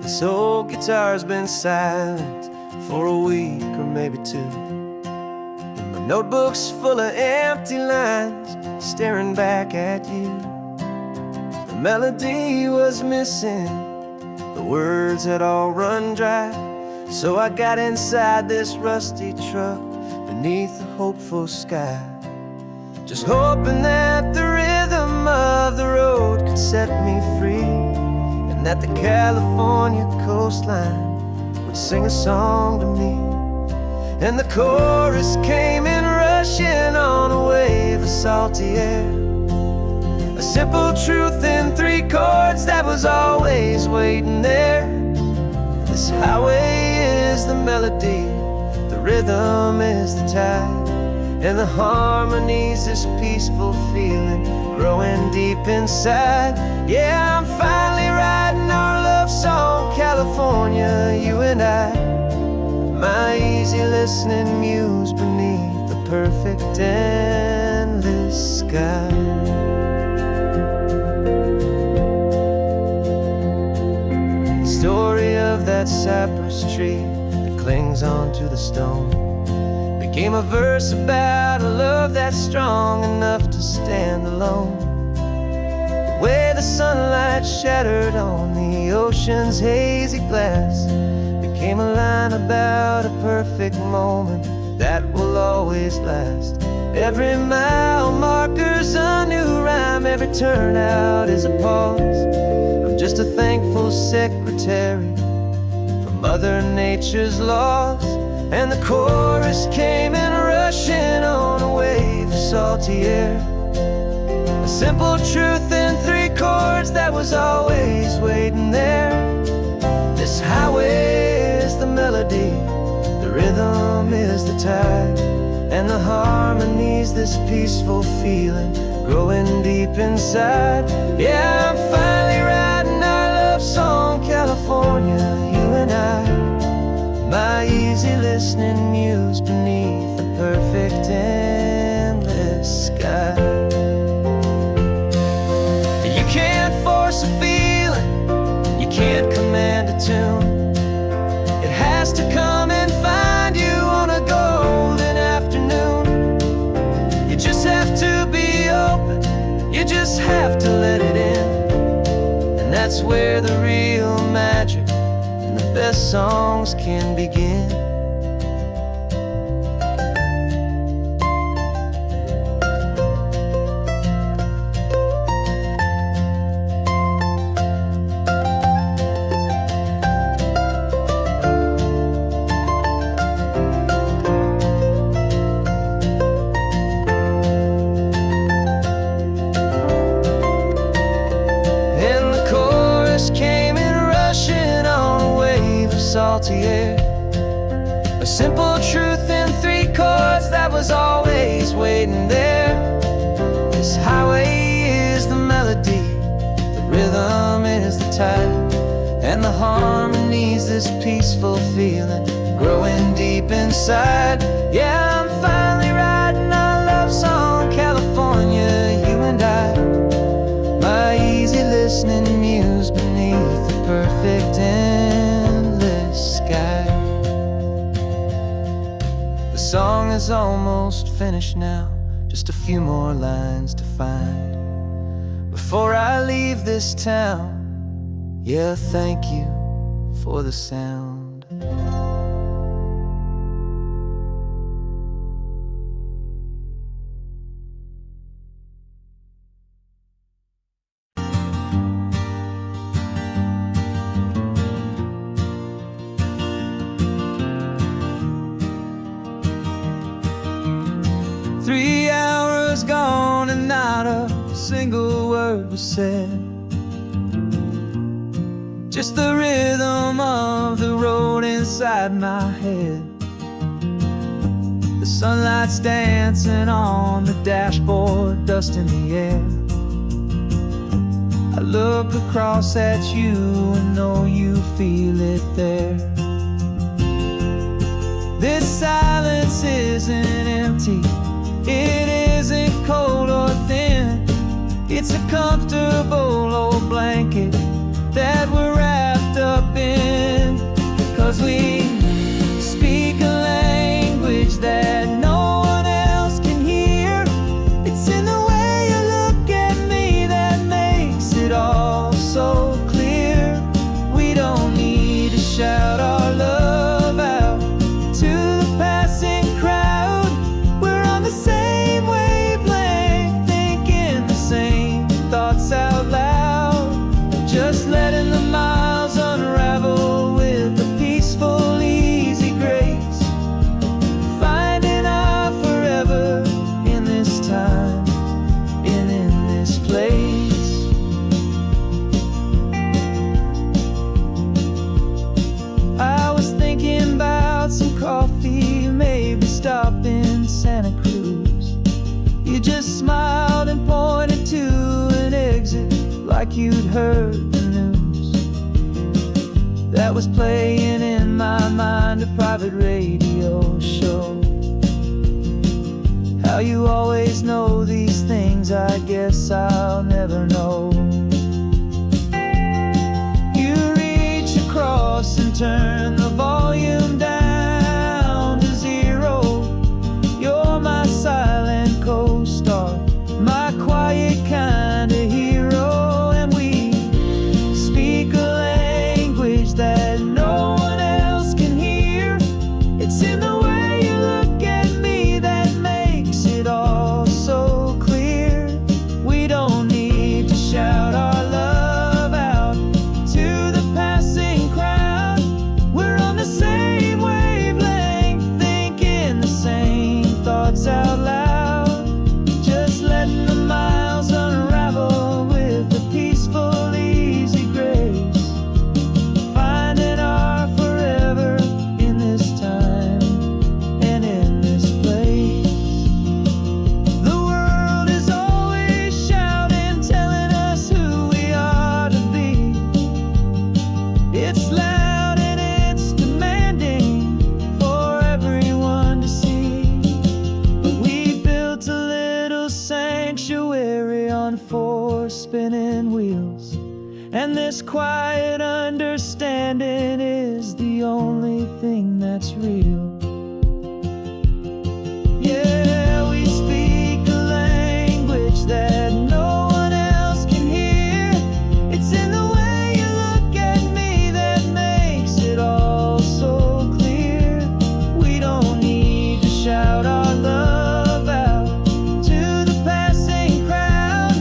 This old guitar's been silent for a week or maybe two, and my notebook's full of empty lines staring back at you. The melody was missing, the words had all run dry, so I got inside this rusty truck beneath a hopeful sky, just hoping that the rhythm of the road could set me free, and that the California coastline would sing a song to me. And the chorus came in rushing on a wave of salty air, a simple truth in 3 chords that was always waiting there. This highway is the melody, the rhythm is the tide, and the harmony's this peaceful feeling growing deep inside. Yeah, I'm finally writing our love song, California, you and I, my easy listening muse beneath the perfect endless sky. The story of that cypress tree that clings onto the stone became a verse about a love that's strong enough to stand alone. The way the sunlight shattered on the ocean's hazy glass became a line about a perfect moment that will always last. Every mile marker's a new rhyme, every turnout is a pause. I'm just a thankful secretary for Mother Nature's laws. And the chorus came in rushing on a wave of salty air, a simple truth in 3 chords that was always waiting there. This highway is the melody, the rhythm is the tide, and the harmony's this peaceful feeling growing deep inside. Yeah, I'm finally writing our love song, California, you and I, my easy listening muse beneath the perfect endless sky. You can't force a feeling, you can't command a tune. It has to come and find you on a golden afternoon. You just have to be open, you just have to let it in, and that's where the real magic and the best songs can begin. Salty air, a simple truth in 3 chords that was always waiting there. This highway is the melody, the rhythm is the tide, and the harmony's this peaceful feeling growing deep inside. Yeah, I'm finally writing our love song, California, you and I, my easy listening muse beneath the perfect endless sky. The song is almost finished now, just a few more lines to find before I leave this town. Yeah, thank you for the sound. 3 hours gone and not a single word was said. Just the rhythm of the road inside my head. The sunlight's dancing on the dashboard, dust in the air. I look across at you and know you feel it there. This silence isn't empty, it isn't cold or thin. It's a comfortable old blanket that we're wrapped up in. You just smiled and pointed to an exit, like you'd heard the news that was playing in my mind, a private radio show. How you always know these things, I guess I'll never know. You reach across and turn the volume down to 0. You're my silent co-star, my quiet kind of hero. And we speak a language that no one else can hear. It's in the way you look at me that makes it all so clear. We don't need to shout our love out to the passing crowd. We're on the same wavelength, thinking the same thoughts out loud. Just letting the miles unravel with a peaceful, easy grace. Finding our forever in this time and in this place. The world is always shouting, telling us who we are to be. It's loud and it's demanding for everyone to see. But we built a little sanctuary on 4 spinning wheels, and this quiet understanding is the only thing that's real. Yeah, we speak a language that no one else can hear. It's in the way you look at me that makes it all so clear. We don't need to shout our love out to the passing crowd.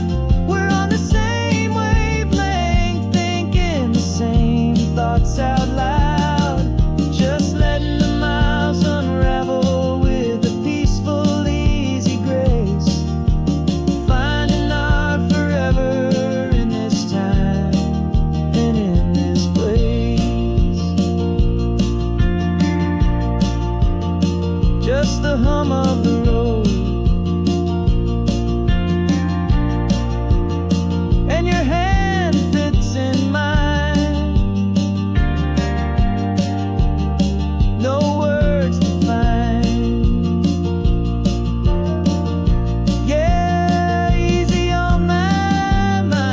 We're on the same wavelength, thinking the same thoughts out loud. Just letting the miles unravel with a peaceful, easy grace. Finding our forever in this time and in this place. Just the hum of the road and your hand fits in mine. No words to find. Yeah, easy on my mind.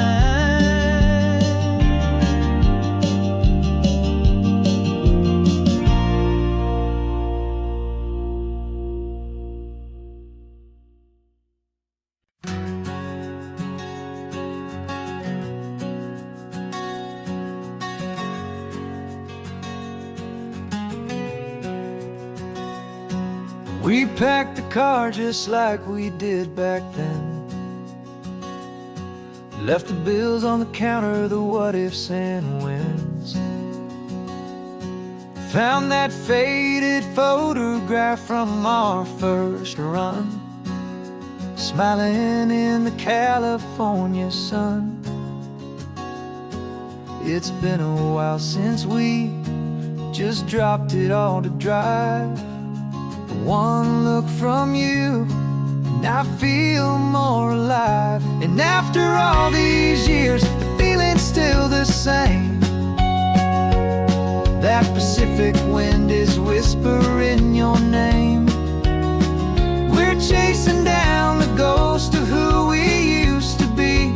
We packed the car just like we did back then. Left the bills on the counter, the what ifs and whens. Found that faded photograph from our first run, smiling in the California sun. It's been a while since we just dropped it all to drive. One look from you and I feel more alive. And after all these years, the feeling's still the same. That Pacific wind is whispering your name. We're chasing down the ghost of who we used to be,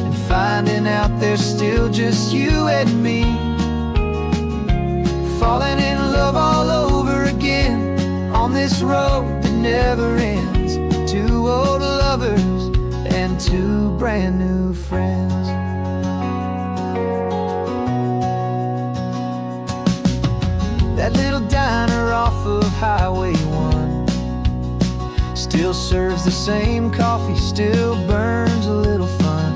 and finding out there's still just you and me. Falling in love all over again on this road that never ends. 2 old lovers and 2 brand new friends. That little diner off of Highway 1 still serves the same coffee, still burns a little fun.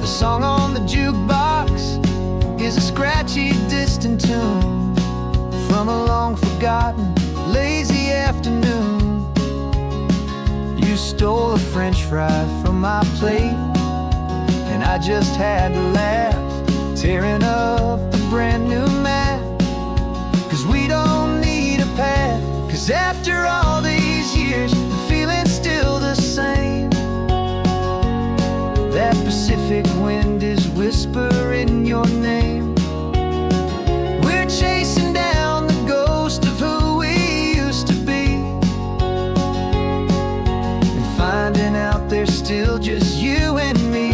The song on the jukebox is a scratchy, distant tune from a long forgotten, lazy afternoon. You stole a French fry from my plate, and I just had to laugh, tearing up the brand new map. 'Cause we don't need a path, 'cause 'Cause after all these years, the feeling's still the same. That Pacific wind is whispering your name. We're chasing down the ghost of who we used to be, and finding out there's still just you and me.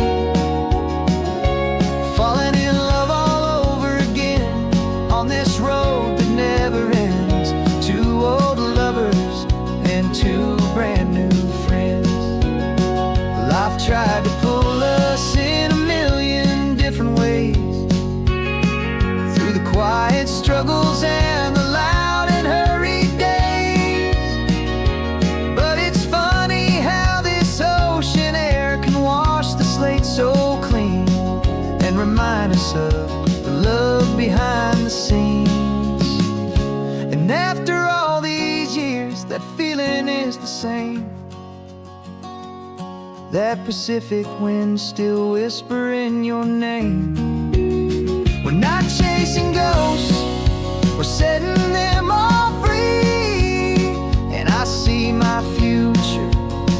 Falling in love all over again on this road that never ends. Two old lovers and two brand new friends. Life tried to pull us in a million different ways, through the quiet struggles and the loud and hurried days. But it's funny how this ocean air can wash the slate so clean, and remind us of the love behind the scenes. And after all these years, that feeling is the same. That Pacific wind still whispering your name. We're not chasing ghosts, we're setting them all free. And I see my future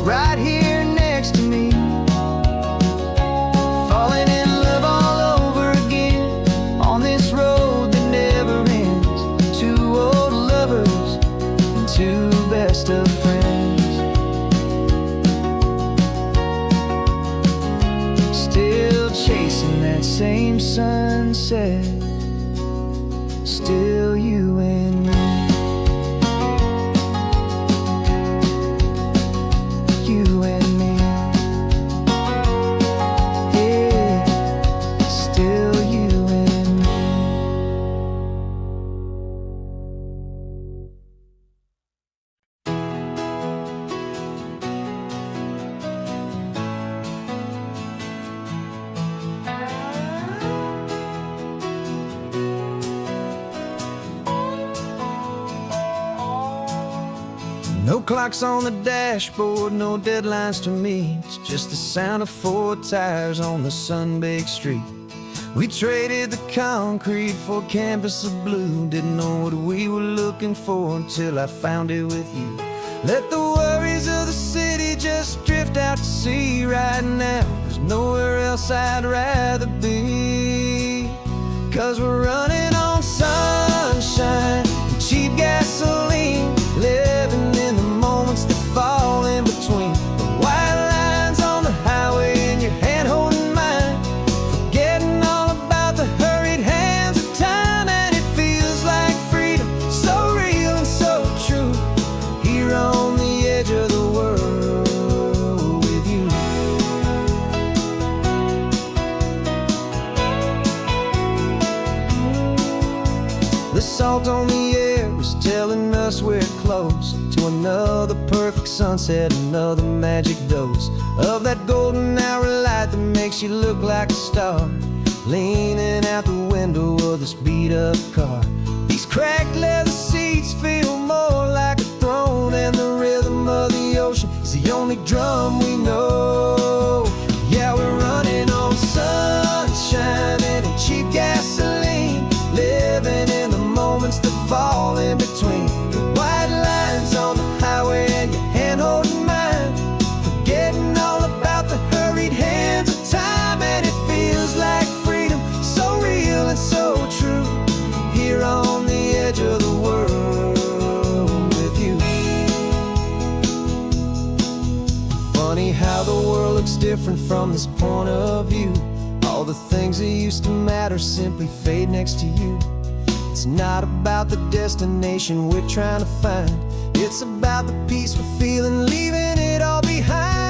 right here next to me. Falling in love all over again on this road that never ends. Two old lovers and two best of friends. Still chasing that same sunset, still you and me. You and me. Yeah, still you and me. No clocks on the dashboard, no deadlines to meet. It's just the sound of four tires on the sun-baked street. We traded the concrete for a canvas of blue. Didn't know what we were looking for until I found it with you. Let the worries of the city just drift out to sea right now. There's nowhere else I'd rather be. 'Cause we're running on sunshine and cheap gasoline, living in the moments that fall in between. The white lines on the highway and your hand holding mine, forgetting all about the hurried hands of time. And it feels like freedom, so real and so true, here on the edge of the world with you. The salt on the air is telling us we're close to another perfect sunset, another magic dose of that golden hour light that makes you look like a star, leaning out the window of this beat-up car. These cracked leather seats feel more like a throne, and the rhythm of the ocean is the only drum we know. Yeah, we're running on sunshine and cheap gasoline, living in the moments that fall in between. The white lines on the highway and your hand holding mine, forgetting all about the hurried hands of time. And it feels like freedom, so real and so true, here on the edge of the world with you. Funny how the world looks different from this point of view. All the things that used to matter simply fade next to you. It's not about the destination we're trying to find, it's about the peace we're feeling, leaving it all behind.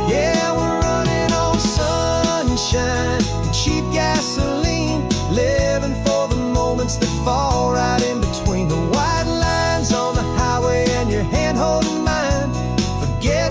Yeah, we're running on sunshine and cheap gasoline, living for the moments that fall right in between. The white lines on the highway and your hand holding mine, forget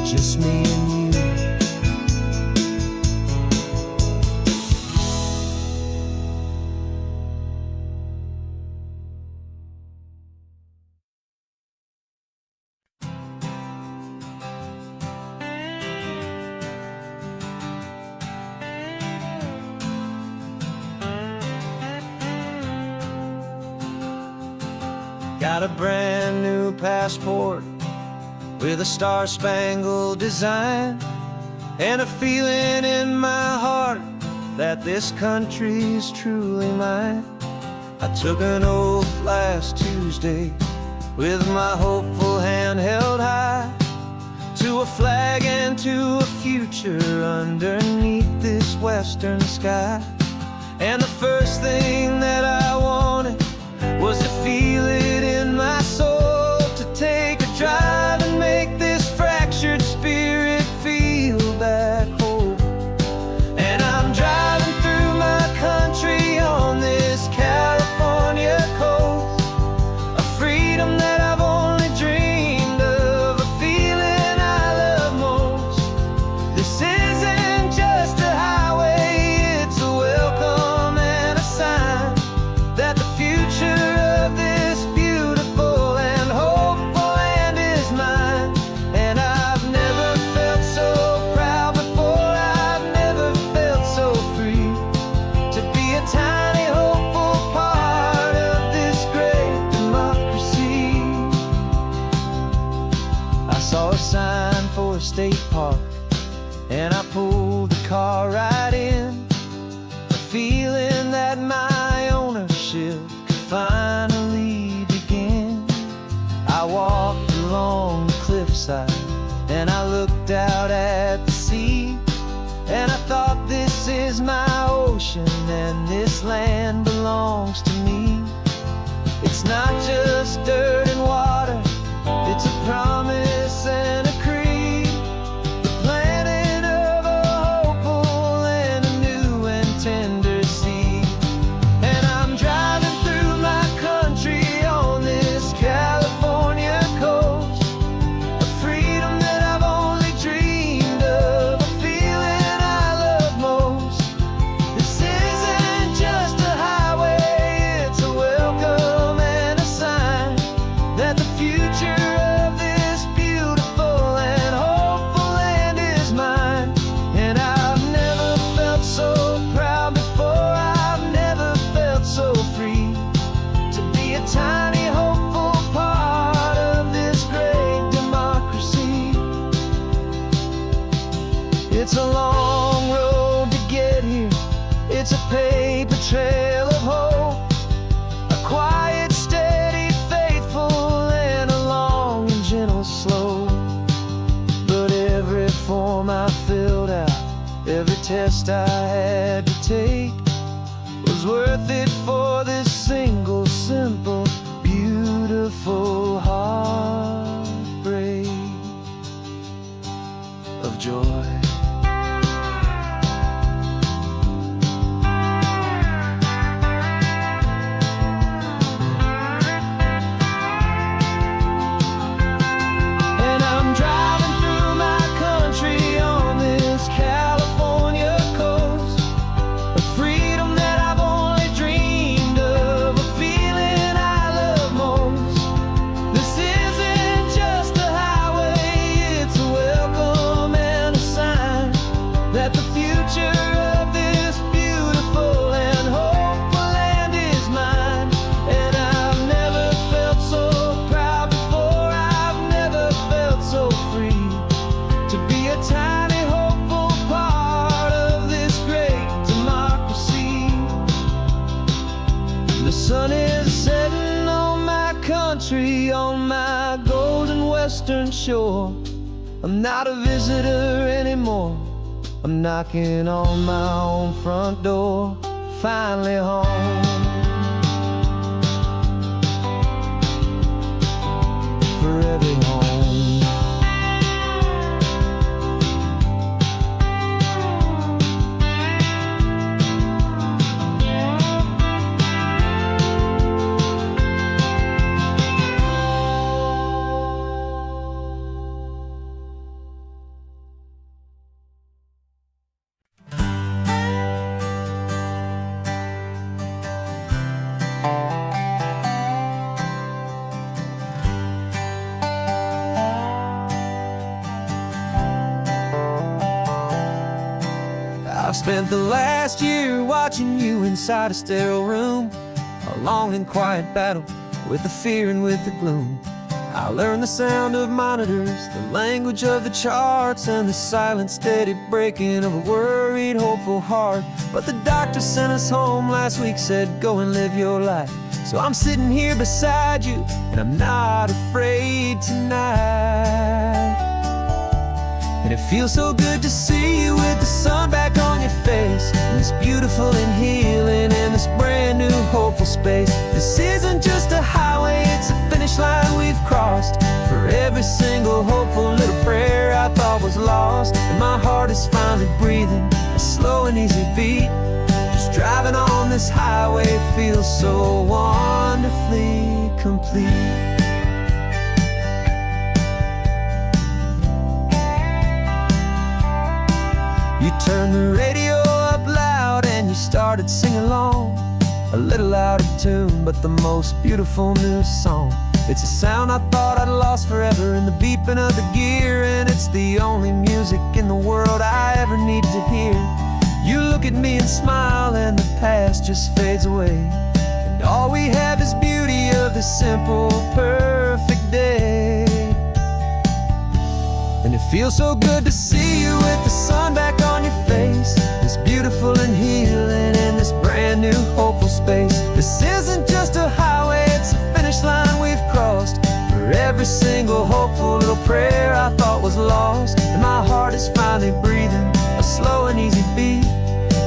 just me and you. Got a brand new passport with a star-spangled design, and a feeling in my heart that this country's truly mine. I took an oath last Tuesday with my hopeful hand held high, to a flag and to a future underneath this western sky. And the first thing that I wanted was to feel it in my soul, to take a drive and make this fractured spirit feel back home. And I'm driving through my country on this California coast, a freedom that I've only dreamed of, a feeling I love most. This isn't just a highway, it's a welcome and a sign that the future of this beautiful and hopeful land is mine. And I've never felt so proud before, I've never felt so free, to be a tiny hopeful part of this great democracy. I saw a sign for a state park, and I pulled the car right in, a feeling that my ownership could finally begin. I walked along the cliffside and I looked out at the sea, and I thought, this is my ocean and this land belongs to me. It's not just dirt and water, it's a promise and a creed, the planting of a hopeful and a new and tender seed. And I'm driving through my country on this California coast, a freedom that I've only dreamed of, a feeling I love most. This isn't just a highway, it's a welcome and a sign that the future of this beautiful and hopeful land is mine. And I've never felt so proud before, I've never felt so free, to be a tiny hopeful part of this great democracy. It's a long road to get here, it's a paper trail of hope, a quiet, steady, faithful, and a long and gentle slope. But every form I filled out, every test I had to take, was worth it for this single, simple, beautiful heartbreak of joy. And I'm driving through my country on this California coast, a freedom that I've only dreamed of, a feeling I love most. This isn't just a highway, it's a welcome and a sign that the future of this beautiful and hopeful land is mine. And I've never felt so proud before, I've never felt so free, to be a tiny hopeful part of this great democracy. The sun is setting on my country, on my golden western shore. I'm not a visitor anymore, I'm knocking on my own front door, finally home. Forever home. I've spent the last year watching you inside a sterile room, a long and quiet battle with the fear and with the gloom. I learned the sound of monitors, the language of the charts, and the silent, steady breaking of a worried, hopeful heart. But the doctor sent us home last week, said, go and live your life. So I'm sitting here beside you, and I'm not afraid tonight. And it feels so good to see you with the sun back on your face, and this beautiful and healing in this brand new hopeful space. This isn't just a highway, it's a finish line we've crossed. For every single hopeful little prayer I thought was lost, and my heart is finally breathing a slow and easy beat. Just driving on this highway feels so wonderfully complete. You turned the radio up loud and you started singing along, a little out of tune, but the most beautiful new song. It's a sound I thought I'd lost forever in the beeping of the gear, and it's the only music in the world I ever need to hear. You look at me and smile, and the past just fades away, and all we have is beauty of this simple, perfect day. And it feels so good to see you with the sun back on your face, this beautiful and healing in this brand new hopeful space. This isn't just a highway, it's a finish line we've crossed. For every single hopeful little prayer I thought was lost, and my heart is finally breathing a slow and easy beat.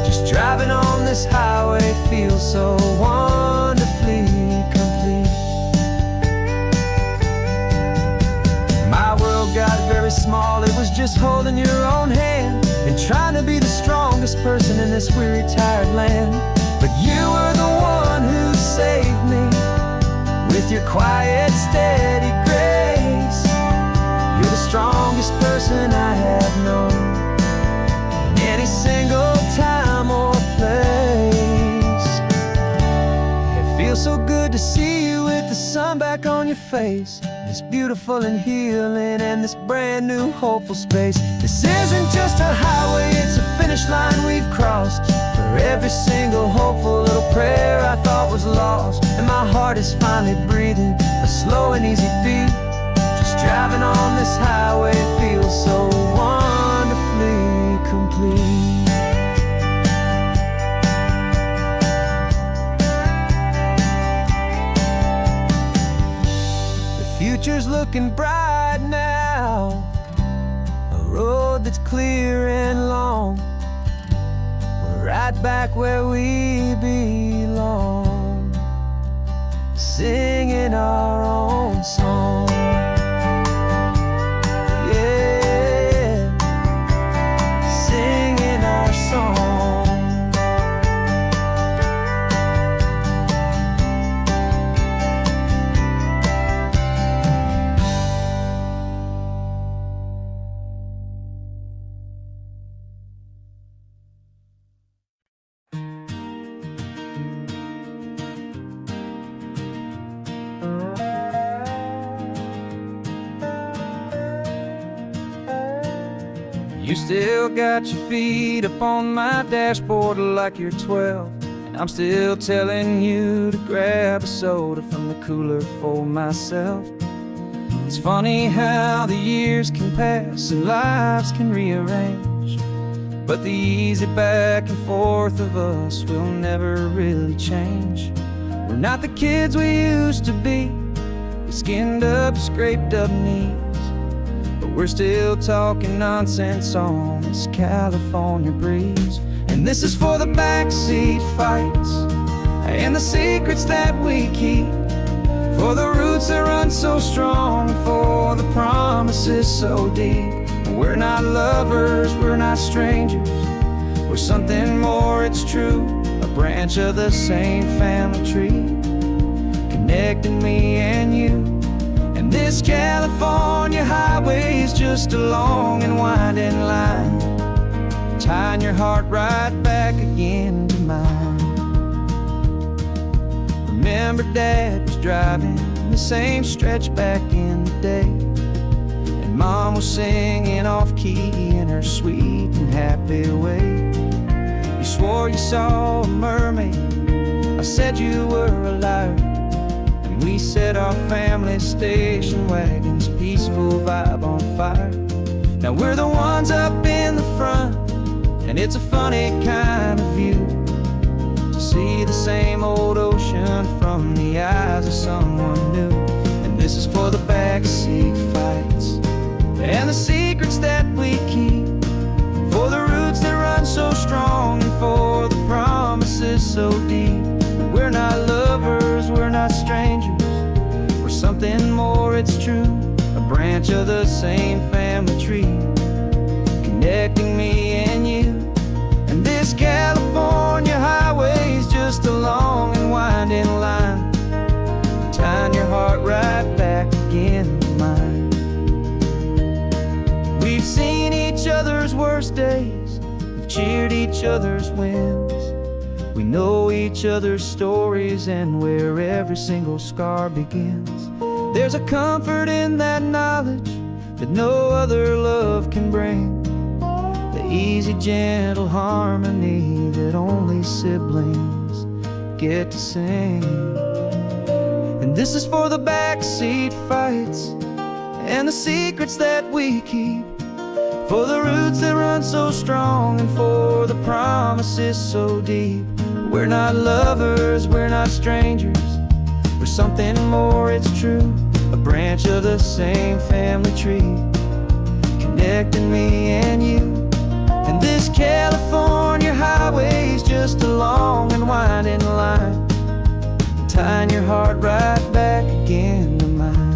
Just driving on this highway feels so wonderfully complete. My world got very small, it was just holding your own hand and trying to be the strongest person in this weary, tired land. But you were the one who saved me with your quiet, steady grace. You're the strongest person I have known in any single time or place. It feels so good to see you with the sun back on your face, this beautiful and healing and this brand new hopeful space. This isn't just a highway, it's a finish line we've crossed. For every single hopeful little prayer I thought was lost, and my heart is finally breathing a slow and easy beat. Just driving on this highway feels so wonderfully complete. Future's looking bright now, a road that's clear and long. We're right back where we belong, singing our own song. Yeah, singing our song. You still got your feet up on my dashboard like you're 12, and I'm still telling you to grab a soda from the cooler for myself. It's funny how the years can pass and lives can rearrange, but the easy back and forth of us will never really change. We're not the kids we used to be, with skinned up, scraped up knees, but we're still talking nonsense on this California breeze. And this is for the backseat fights and the secrets that we keep, for the roots that run so strong, for the promises so deep. We're not lovers, we're not strangers, we're something more, it's true, a branch of the same family tree, connecting me and you. And this California highway is just a long and winding line, tying your heart right back again to mine. Remember Dad was driving the same stretch back in the day, and Mom was singing off key in her sweet and happy way. swore you saw a mermaid. I said you were a liar. And we set our family station wagons, peaceful vibe on fire. Now we're the ones up in the front, and it's a funny kind of view to see the same old ocean from the eyes of someone new. And this is for the backseat fights and the secrets that we keep, for the roots that run so strong and for the promises so deep. We're not lovers, we're not strangers, we're something more, it's true. A branch of the same family tree, connecting me and you. And this California highway is just a long and winding line, tying your heart right back again to mine. We've seen each other's worst days, we've cheered each other's wins. We know each other's stories and where every single scar begins. There's a comfort in that knowledge that no other love can bring, the easy, gentle harmony that only siblings get to sing. And this is for the backseat fights and the secrets that we keep, for the roots that run so strong and for the promises so deep. We're not lovers, we're not strangers, we're something more, it's true. A branch of the same family tree, connecting me and you. And this California highway is just a long and winding line, tying your heart right back again to mine.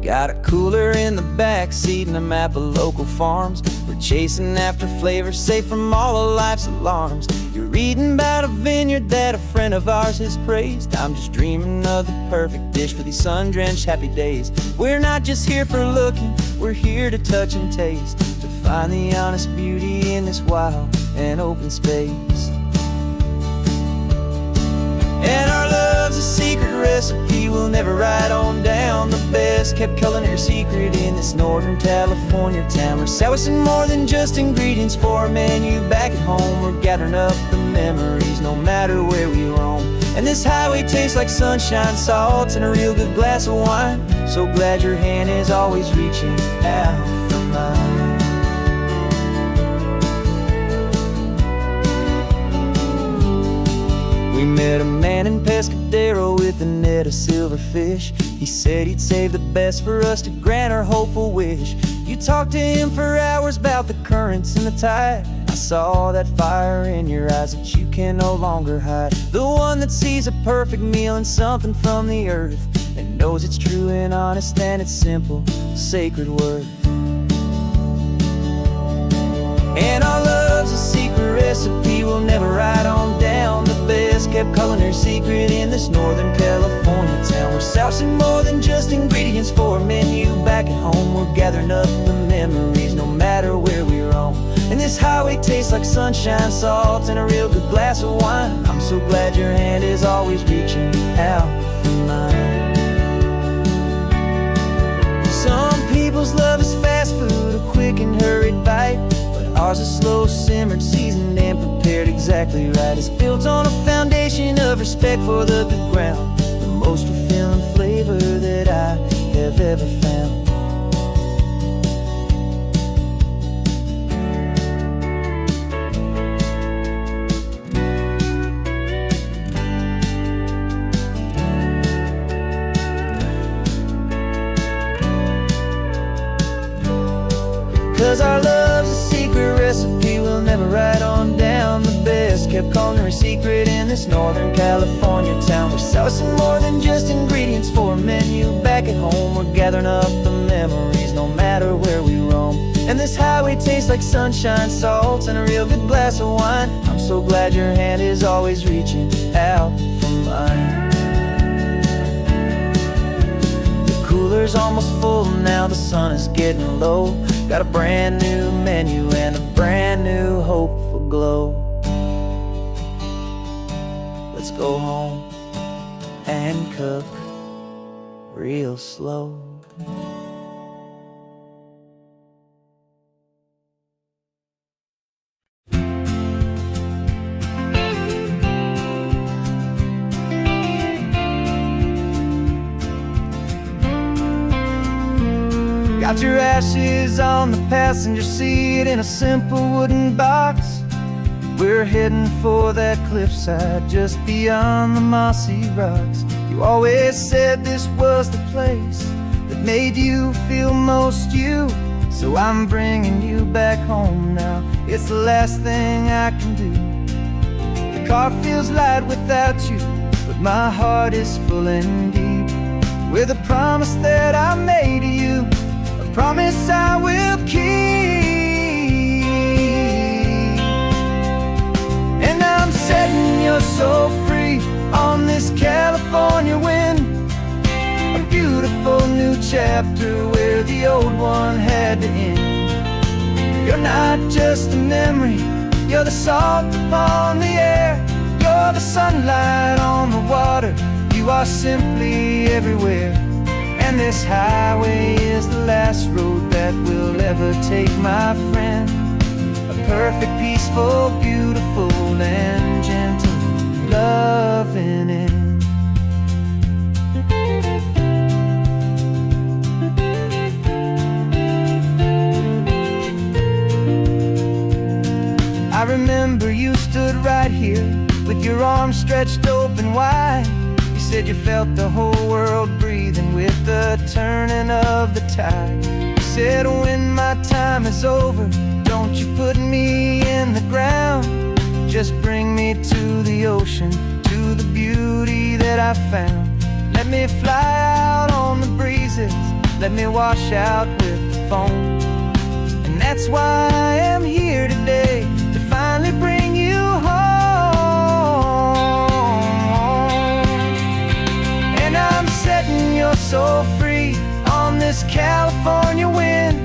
Got a cooler in the back seat and a map of local farms. We're chasing after flavors safe from all of life's alarms. You're reading about a vineyard that a friend of ours has praised. I'm just dreaming of the perfect dish for these sun-drenched happy days. We're not just here for looking, we're here to touch and taste, to find the honest beauty in this wild and open space. And our love's a secret recipe we'll never write on down, the best kept culinary secret in this Northern California town. We're sourcing more than just ingredients for a menu back at home. We're gathering up the memories no matter where we roam. And this highway tastes like sunshine, salt, and a real good glass of wine. So glad your hand is always reaching out for mine. We met a man in Pescadero with a net of silverfish. He said he'd save the best for us to grant our hopeful wish. You talked to him for hours about the currents and the tide. I saw that fire in your eyes that you can no longer hide, the one that sees a perfect meal in something from the earth, and knows it's true and honest and it's simple, sacred worth. And our love's a secret recipe we'll never write on down, the best kept culinary secret in this Northern California town. We're sourcing more than just ingredients for a menu back at home. We're gathering up the memories no matter where we roam. And this highway tastes like sunshine, salt, and a real good glass of wine. I'm so glad your hand is always reaching out for mine. Some people's love is fast food, a quick and hurried bite, but ours is slow simmered, seasoned, and prepared exactly right. It's built on a foundation of respect for the good ground, the most fulfilling flavor that I have ever found. 'Cause our love's a secret recipe we'll never write on down, the best kept culinary secret in this Northern California town. We're sourcing more than just ingredients for a menu back at home. We're gathering up the memories no matter where we roam. And And this highway tastes like sunshine, salt, and a real good glass of wine. I'm so glad your hand is always reaching out for mine. The cooler's almost full now, the sun is getting low. Got a brand new menu and a brand new hopeful glow. Let's go home and cook real slow. Got your ashes on the passenger seat in a simple wooden box. We're heading for that cliffside just beyond the mossy rocks. You always said this was the place that made you feel most you. So I'm bringing you back home now. It's the last thing I can do. The car feels light without you, but my heart is full and deep with a promise that I made to you, a promise I will keep. And I'm setting your soul free on this California wind, a beautiful new chapter where the old one had to end. You're not just a memory, you're the salt upon the air, you're the sunlight on the water, you are simply everywhere. And this highway is the last road that we'll ever take, my friend. A perfect, peaceful, beautiful, and gentle loving end. I remember you stood right here with your arms stretched open wide. You said you felt the whole world breathing with the turning of the tide. You said when my time is over, don't you put me in the ground, just bring me to the ocean, to the beauty that I found. Let me fly out on the breezes, let me wash out with the foam. And that's why I am here today, to finally bring you home. And I'm setting your soul free on this California wind,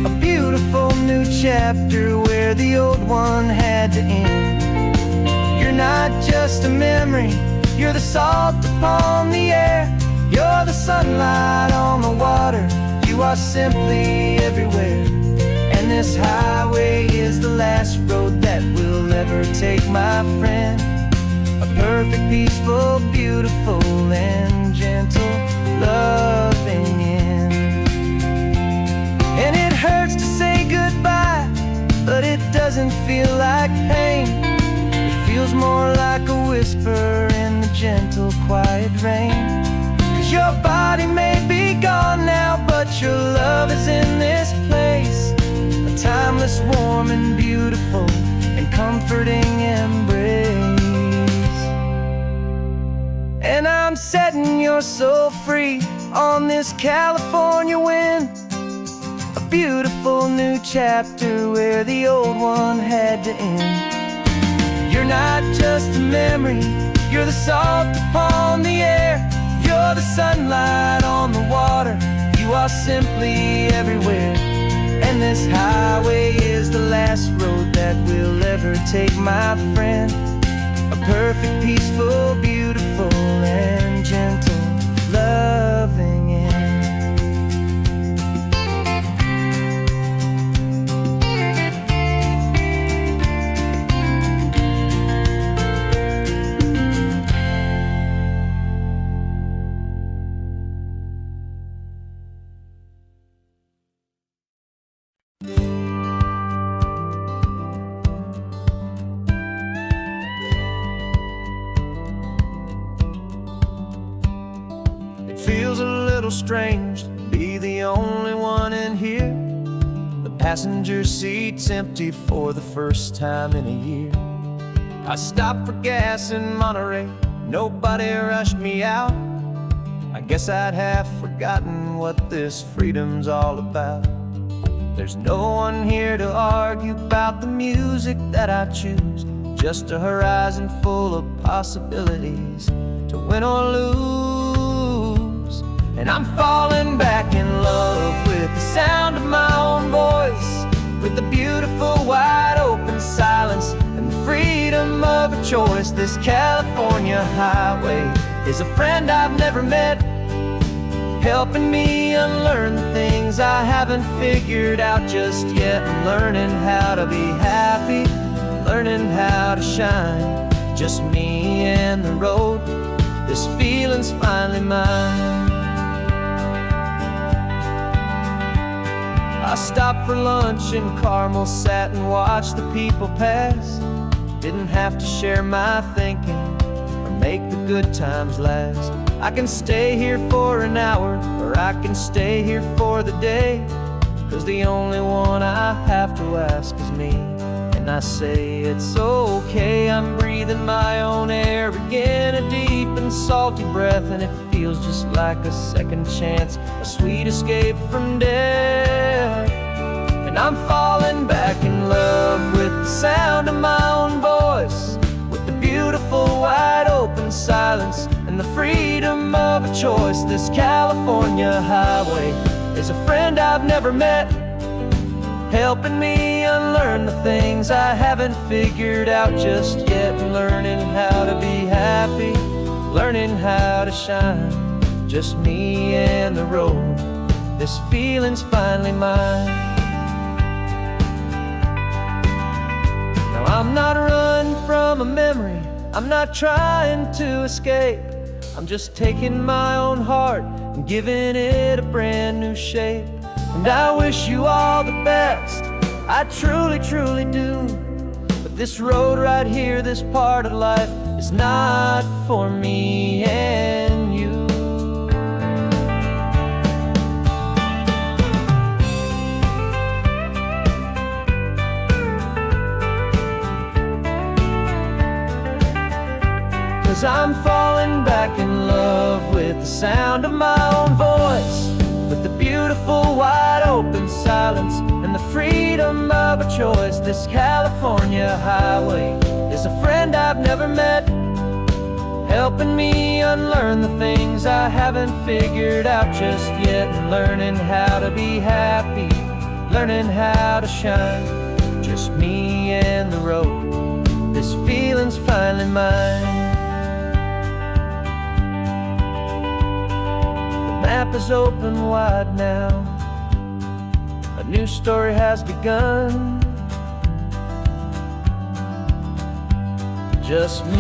a beautiful new chapter where the old one had to end. You're not just a memory, you're the salt upon the air, you're the sunlight on the water, you are simply everywhere. And this highway is the last road that we'll ever take, my friend. A perfect, peaceful, beautiful, and gentle loving end. And it hurts to say goodbye, but it doesn't feel like pain. It feels more like a whisper in the gentle, quiet rain. 'Cause your body may be gone now, but your love is in this place, a timeless, warm, and beautiful, and comforting embrace. And I'm setting your soul free on this California wind, a beautiful new chapter where the old one had to end. You're not just a memory, you're the salt upon the air, you're the sunlight on the water, you are simply everywhere. And this highway is the last road that we'll ever take, my friend. A perfect, peaceful, beautiful, and gentle loving end. Feels a little strange to be the only one in here. The passenger seat's empty for the first time in a year. I stopped for gas in Monterey, nobody rushed me out. I guess I'd have forgotten what this freedom's all about. There's no one here to argue about the music that I choose, just a horizon full of possibilities to win or lose. And I'm falling back in love with the sound of my own voice, with the beautiful wide open silence and the freedom of a choice. This California highway is a friend I've never met, helping me unlearn the things I haven't figured out just yet. I'm learning how to be happy, learning how to shine, just me and the road. This feeling's finally mine. I stopped for lunch in Carmel, sat and watched the people pass. Didn't have to share my thinking or make the good times last. I can stay here for an hour, or I can stay here for the day, 'cause the only one I have to ask is me. And I say it's okay, I'm breathing my own air again, a deep and salty breath, and it feels just like a second chance, a sweet escape from death. And I'm falling back in love with the sound of my own voice, with the beautiful wide open silence and the freedom of a choice. This California highway is a friend I've never met, helping me unlearn the things I haven't figured out just yet. Learning how to be happy, learning how to shine, just me and the road. This feeling's finally mine. Now I'm not running from a memory, I'm not trying to escape, I'm just taking my own heart and giving it a brand new shape. And I wish you all the best, I truly, truly do. But this road right here, this part of life, is not for me and you. Cause I'm falling back in love with the sound of my own voice, with the beautiful wide open silence and the freedom of a choice. This California highway is a friend I've never met, helping me unlearn the things I haven't figured out just yet. Learning how to be happy, learning how to shine, just me and the road. This feeling's finally mine. The map is open wide now, a new story has begun, just me.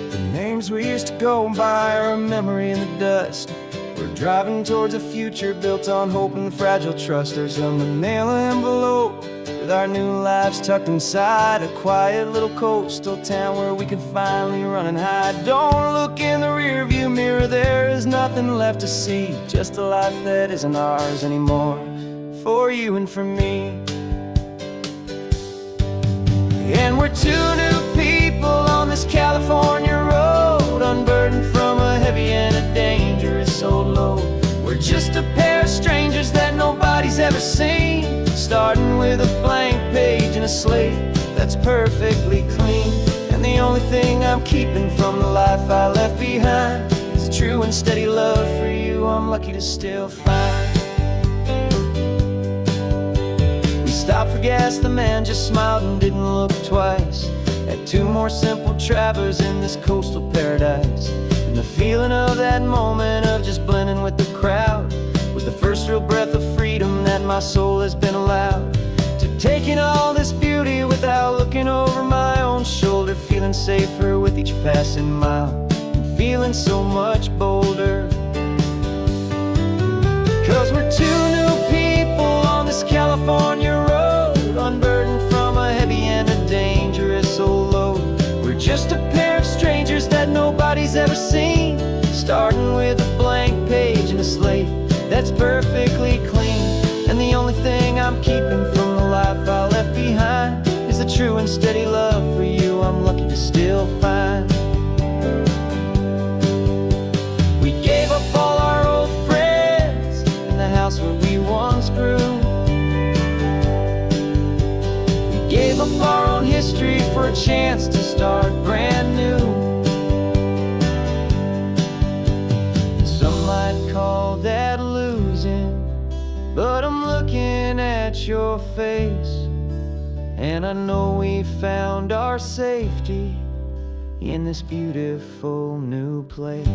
The names we used to go by are a memory in the dust. We're driving towards a future built on hope and fragile trust. There's a manila envelope with our new lives tucked inside, a quiet little coastal town where we could finally run and hide. Don't look in the rearview mirror, there is nothing left to see, just a life that isn't ours anymore, for you and for me. And we're two new people on this California road, unburdened from a heavy and a dangerous old load. We're just a pair of strangers that nobody's ever seen, starting with a blank page and a slate that's perfectly clean. And the only thing I'm keeping from the life I left behind is a true and steady love for you I'm lucky to still find. We stopped for gas, the man just smiled and didn't look twice. Had two more simple travelers in this coastal paradise. And the feeling of that moment of just blending with the crowd was the first real breath of freedom that my soul has been allowed to take in all this beauty without looking over my own shoulder, feeling safer with each passing mile and feeling so much bolder. Cause we're two new people on this California road, unburdened from a heavy and a dangerous old load. We're just a pair of strangers that nobody's ever seen, starting with a blank page and a slate that's perfectly clean. And the only thing I'm keeping from the life I left behind is the true and steady love for you I'm lucky to still find. We gave up all our old friends in the house where we once grew. We gave up our own history for a chance to start brand new. Some might call that losing, but I'm looking at your face, and I know we found our safety in this beautiful new place.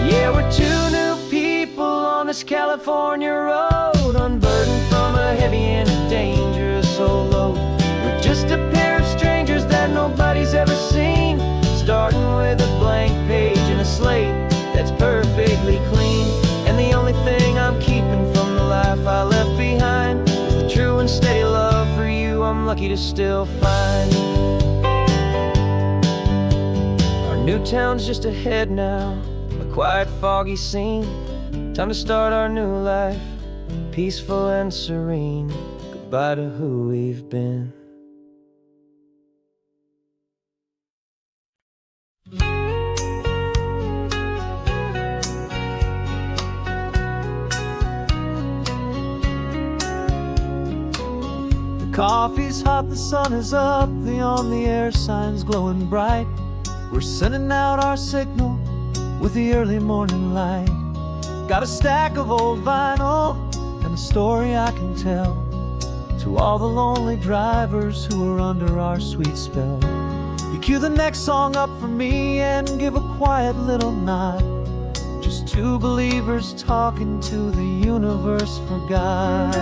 Yeah, we're two new people on this California road, unburdened from a heavy and a dangerous old load. We're just a pair of strangers that nobody's ever seen, starting with a blank page and a slate that's perfectly clean. And the only thing I'm keeping from the life I left behind is the true and steady love for you I'm lucky to still find. Our new town's just ahead now, a quiet, foggy scene. Time to start our new life, peaceful and serene. Goodbye to who we've been. The coffee's hot, the sun is up, the on-the-air sign's glowing bright. We're sending out our signal with the early morning light. Got a stack of old vinyl and a story I can tell to all the lonely drivers who are under our sweet spell. You cue the next song up for me and give a quiet little nod. Just two believers talking to the universe for God.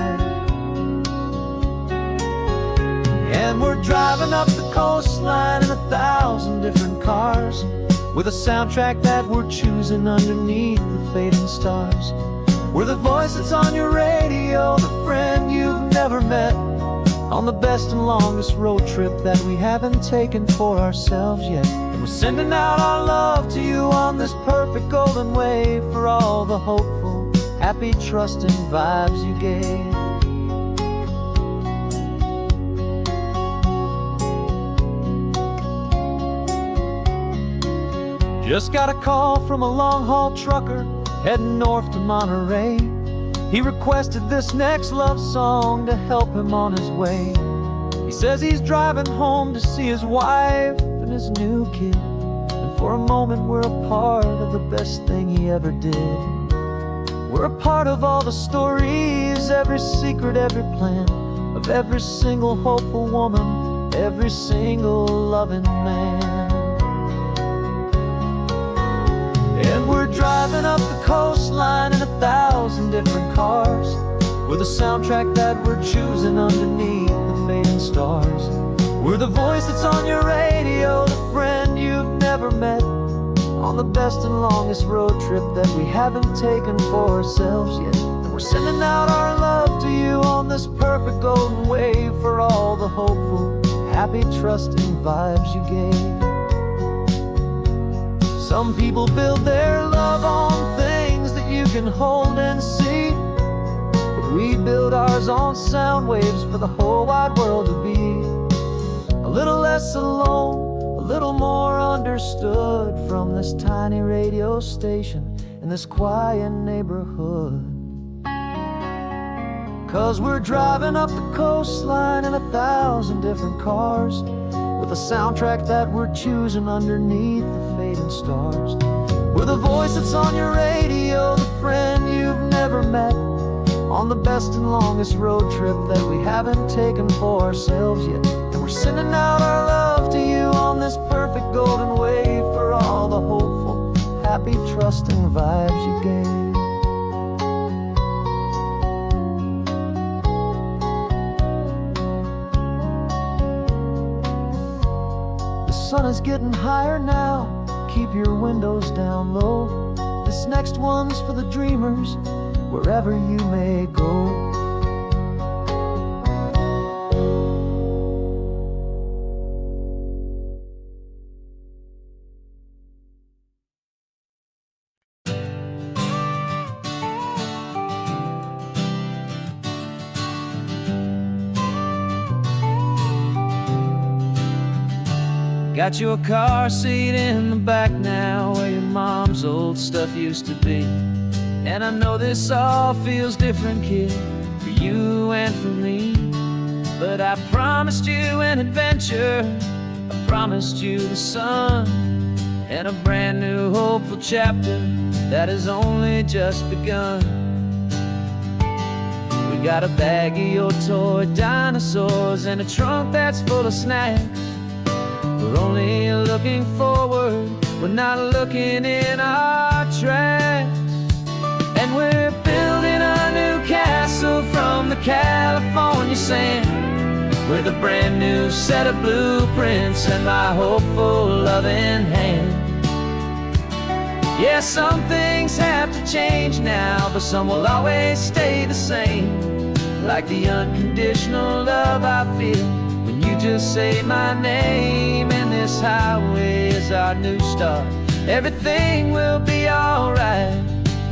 And we're driving up the coastline in 1,000 different cars, with a soundtrack that we're choosing underneath the fading stars. We're the voice that's on your radio, the friend you've never met, on the best and longest road trip that we haven't taken for ourselves yet. And we're sending out our love to you on this perfect golden wave for all the hopeful, happy, trusting vibes you gave. Just got a call from a long-haul trucker heading north to Monterey. He requested this next love song to help him on his way. He says he's driving home to see his wife and his new kid, and for a moment we're a part of the best thing he ever did. We're a part of all the stories, every secret, every plan, of every single hopeful woman, every single loving man. And we're driving up the coastline in 1,000 different cars, with a soundtrack that we're choosing underneath the fading stars. We're the voice that's on your radio, the friend you've never met, on the best and longest road trip that we haven't taken for ourselves yet. And we're sending out our love to you on this perfect golden wave for all the hopeful, happy, trusting vibes you gave. Some people build their love on things that you can hold and see, but we build ours on sound waves for the whole wide world to be a little less alone, a little more understood from this tiny radio station in this quiet neighborhood. 'Cause we're driving up the coastline in 1,000 different cars, with a soundtrack that we're choosing underneath the fading stars. We're the voice that's on your radio, the friend you've never met, on the best and longest road trip that we haven't taken for ourselves yet. And we're sending out our love to you on this perfect golden wave for all the hopeful, happy, trusting vibes you gave. The sun is getting higher now, keep your windows down low. This next one's for the dreamers wherever you may go. Got your car seat in the back now, where your mom's old stuff used to be. And I know this all feels different, kid, for you and for me. But I promised you an adventure, I promised you the sun, and a brand new hopeful chapter that has only just begun. We got a bag of your toy dinosaurs and a trunk that's full of snacks. We're only looking forward, we're not looking in our tracks. And we're building a new castle from the California sand, with a brand new set of blueprints and my hopeful loving hand. Yeah, some things have to change now, but some will always stay the same. Like the unconditional love I feel when you just say my name. And this highway is our new start, everything will be alright.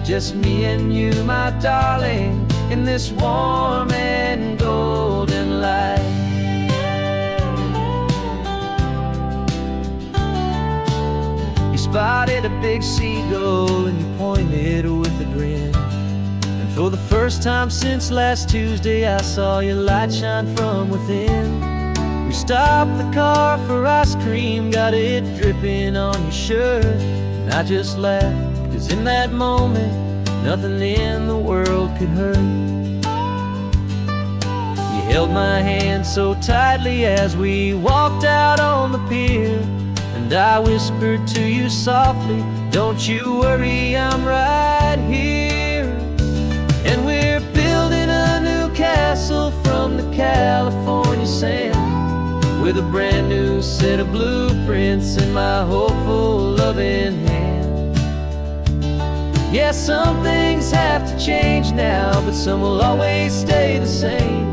Just me and you, my darling, in this warm and golden light. You spotted a big seagull and you pointed with a grin. And for the first time since last Tuesday, I saw your light shine from within. We stopped the car for ice cream, got it dripping on your shirt. And I just laughed, 'cause in that moment, nothing in the world could hurt. You held my hand so tightly as we walked out on the pier, and I whispered to you softly, don't you worry, I'm right here. And we're building a new castle from the California sand, with a brand new set of blueprints in my hopeful loving hand. Yeah, some things have to change now, but some will always stay the same.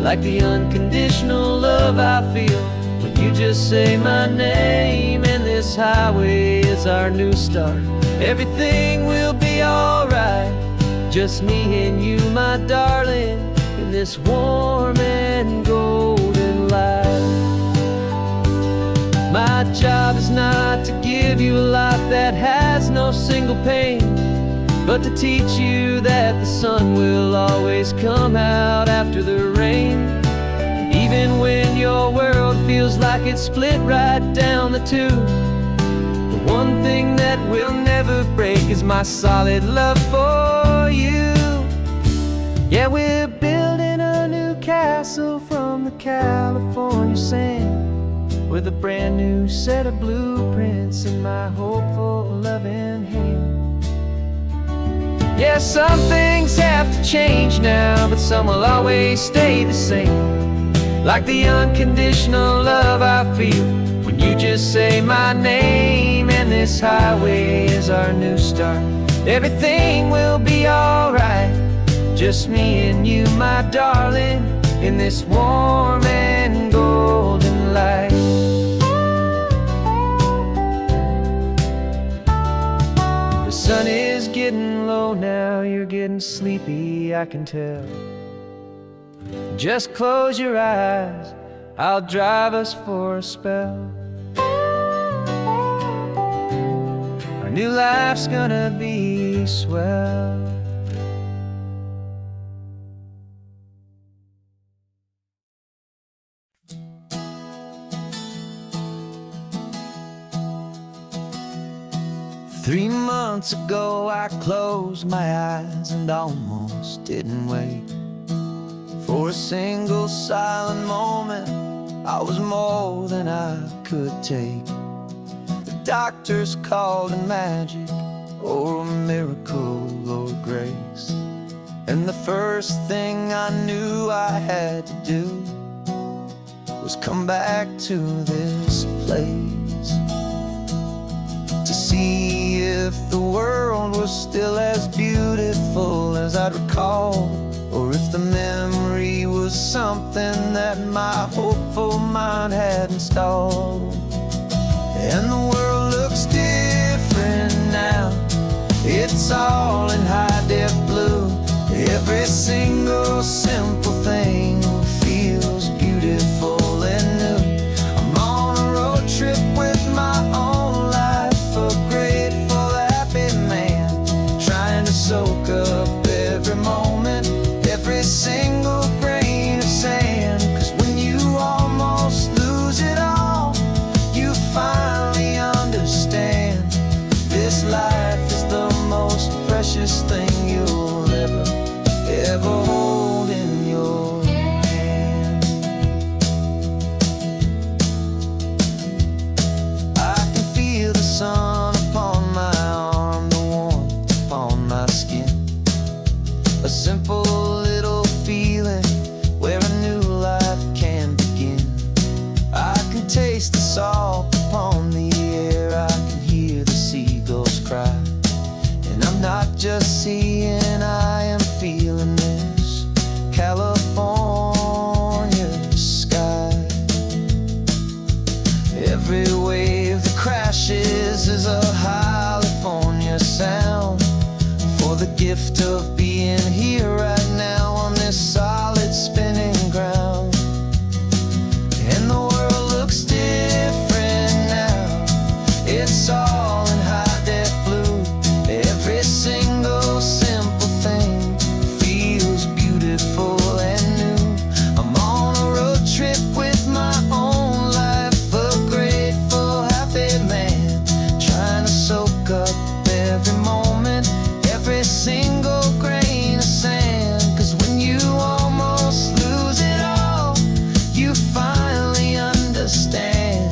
Like the unconditional love I feel when you just say my name. And this highway is our new start, everything will be alright. Just me and you, my darling, in this warm and golden light. My job is not to give you a life that has no single pain, but to teach you that the sun will always come out after the rain. Even when your world feels like it's split right down the two, the one thing that will never break is my solid love for you. Yeah, we're building a new castle from the California sand, with a brand new set of blueprints in my hopeful loving hand. Yeah, some things have to change now, but some will always stay the same. Like the unconditional love I feel when you just say my name. And this highway is our new start, everything will be alright. Just me and you, my darling, in this warm and golden light. The sun is getting low now, you're getting sleepy, I can tell. Just close your eyes, I'll drive us for a spell. Our new life's gonna be swell. Three months ago I closed my eyes and almost didn't wake. For a single silent moment, I was more than I could take. The doctors called it magic, or a miracle, or grace. And the first thing I knew I had to do was come back to this place, to see if the world was still as beautiful as I'd recall, or if the memory was something that my hopeful mind had installed. And the world looks different now, it's all in high-def blue. Every single simple thing feels beautiful and new. I'm on a road trip with my own life, a grateful, happy man, trying to soak up every moment, every single grain of sand. 'Cause when you almost lose it all, you finally understand this life is the most precious thing you'll ever hold in your hand. I can feel the sun upon my arm, the warmth upon my skin, a simple little feeling where a new life can begin. I can taste the salt upon the air, I can hear the seagulls cry, and I'm not just seeing, I am feeling this California sky. Every wave that crashes is a California sound, for the gift of being here right now on this solid spinning ground. And the world looks different now, it's all in high-def blue. Every single simple thing feels beautiful and new. I'm on a road trip with my own life, a grateful, happy man, trying to soak up every moment, every single grain of sand. 'Cause when you almost lose it all, you finally understand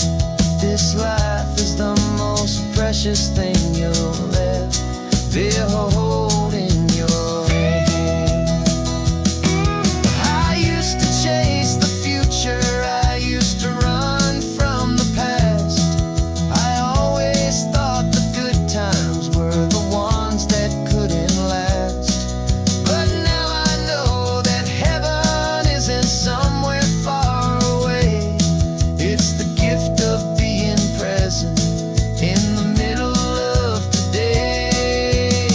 this life is the most precious thing you'll ever hold in your hand. I used to chase the future, I used to run from the past. I always thought the good times were the ones that couldn't last. But now I know that heaven isn't somewhere far away. It's the gift of being present in the middle of today.